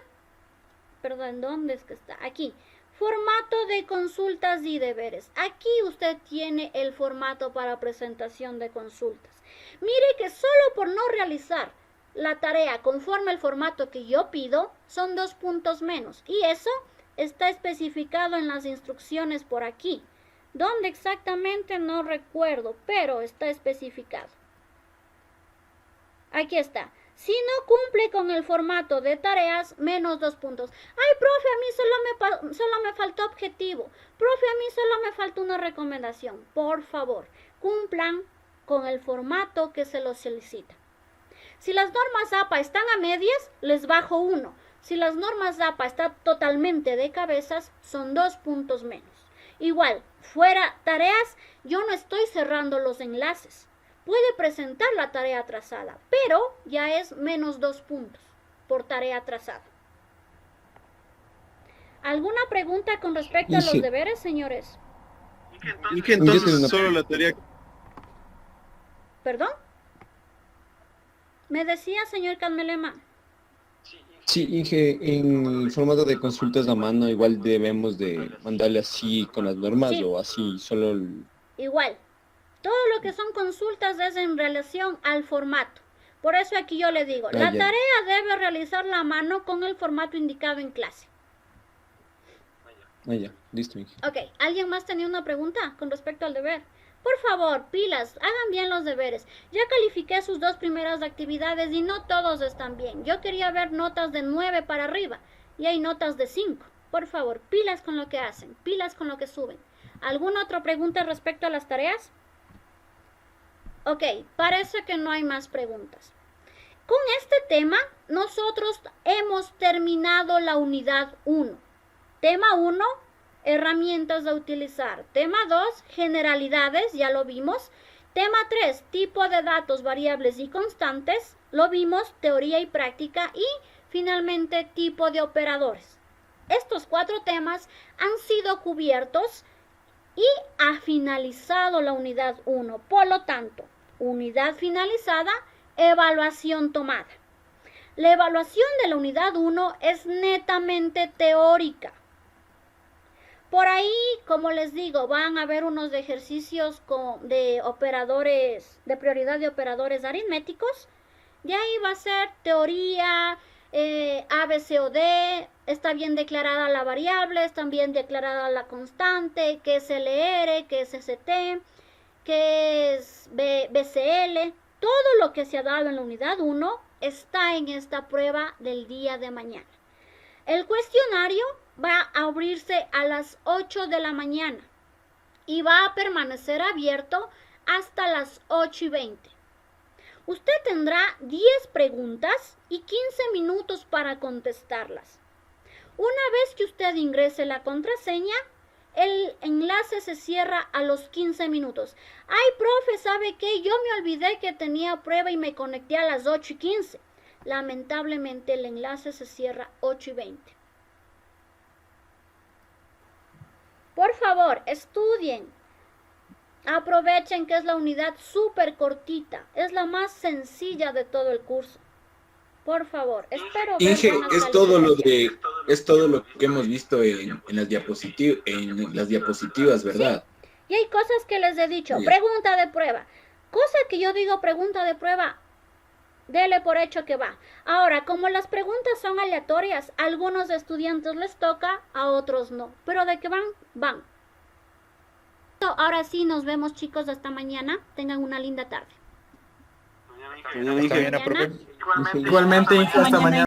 Perdón, ¿dónde es que está? Aquí. Formato de consultas y deberes. Aquí usted tiene el formato para presentación de consultas. Mire que solo por no realizar la tarea conforme el formato que yo pido, son 2 puntos menos. Y eso está especificado en las instrucciones por aquí. ¿Dónde exactamente? No recuerdo, pero está especificado. Aquí está. Si no cumple con el formato de tareas, menos 2 puntos. Ay, profe, a mí solo me faltó objetivo. Profe, a mí solo me falta una recomendación. Por favor, cumplan con el formato que se los solicita. Si las normas APA están a medias, les bajo 1. Si las normas APA están totalmente de cabezas, son 2 puntos menos. Igual, fuera tareas, yo no estoy cerrando los enlaces. Puede presentar la tarea atrasada, pero ya es menos 2 puntos por tarea atrasada. ¿Alguna pregunta con respecto a los deberes, señores? ¿Y que entonces solo la tarea? ¿Perdón? Me decía, señor Carmelema. Sí, Inge, en el formato de consultas a mano igual debemos de mandarle así con las normas o así solo... Igual. Todo lo que son consultas es en relación al formato. Por eso aquí yo le digo, la tarea debe realizarla a mano con el formato indicado en clase. Ya, listo, Inge. Ok, ¿alguien más tenía una pregunta con respecto al deber? Por favor, pilas, hagan bien los deberes. Ya califiqué sus 2 primeras actividades y no todos están bien. Yo quería ver notas de 9 para arriba y hay notas de 5. Por favor, pilas con lo que hacen, pilas con lo que suben. ¿Alguna otra pregunta respecto a las tareas? Ok, parece que no hay más preguntas. Con este tema, nosotros hemos terminado la unidad 1. Tema 1, herramientas a utilizar. Tema 2, generalidades, ya lo vimos. Tema 3, tipo de datos, variables y constantes. Lo vimos, teoría y práctica. Y finalmente, tipo de operadores. Estos 4 temas han sido cubiertos y ha finalizado la unidad 1. Por lo tanto, unidad finalizada, evaluación tomada. La evaluación de la unidad 1 es netamente teórica. Por ahí, como les digo, van a haber unos ejercicios de operadores, de prioridad de operadores aritméticos. De ahí va a ser teoría, A, B, C o D. Está bien declarada la variable, está bien declarada la constante, qué es LR, qué es ST, qué es BCL. Todo lo que se ha dado en la unidad 1 está en esta prueba del día de mañana. El cuestionario va a abrirse a las 8 de la mañana y va a permanecer abierto hasta las 8:20. Usted tendrá 10 preguntas y 15 minutos para contestarlas. Una vez que usted ingrese la contraseña, el enlace se cierra a los 15 minutos. Ay, profe, ¿sabe qué? Yo me olvidé que tenía prueba y me conecté a las 8:15. Lamentablemente el enlace se cierra 8:20. Por favor, estudien. Aprovechen que es la unidad súper cortita. Es la más sencilla de todo el curso. Por favor, espero ver Inge, buenas es todo lo que hemos visto en las diapositivas, ¿verdad? Sí. Y hay cosas que les he dicho. Bien. Pregunta de prueba. Cosa que yo digo pregunta de prueba, dele por hecho que va. Ahora, como las preguntas son aleatorias, a algunos estudiantes les toca, a otros no. Pero de que van, van. Ahora sí, nos vemos, chicos, hasta mañana. Tengan una linda tarde. Mañana, Inge. Hasta mañana, profe. Igualmente, Inge, hasta mañana.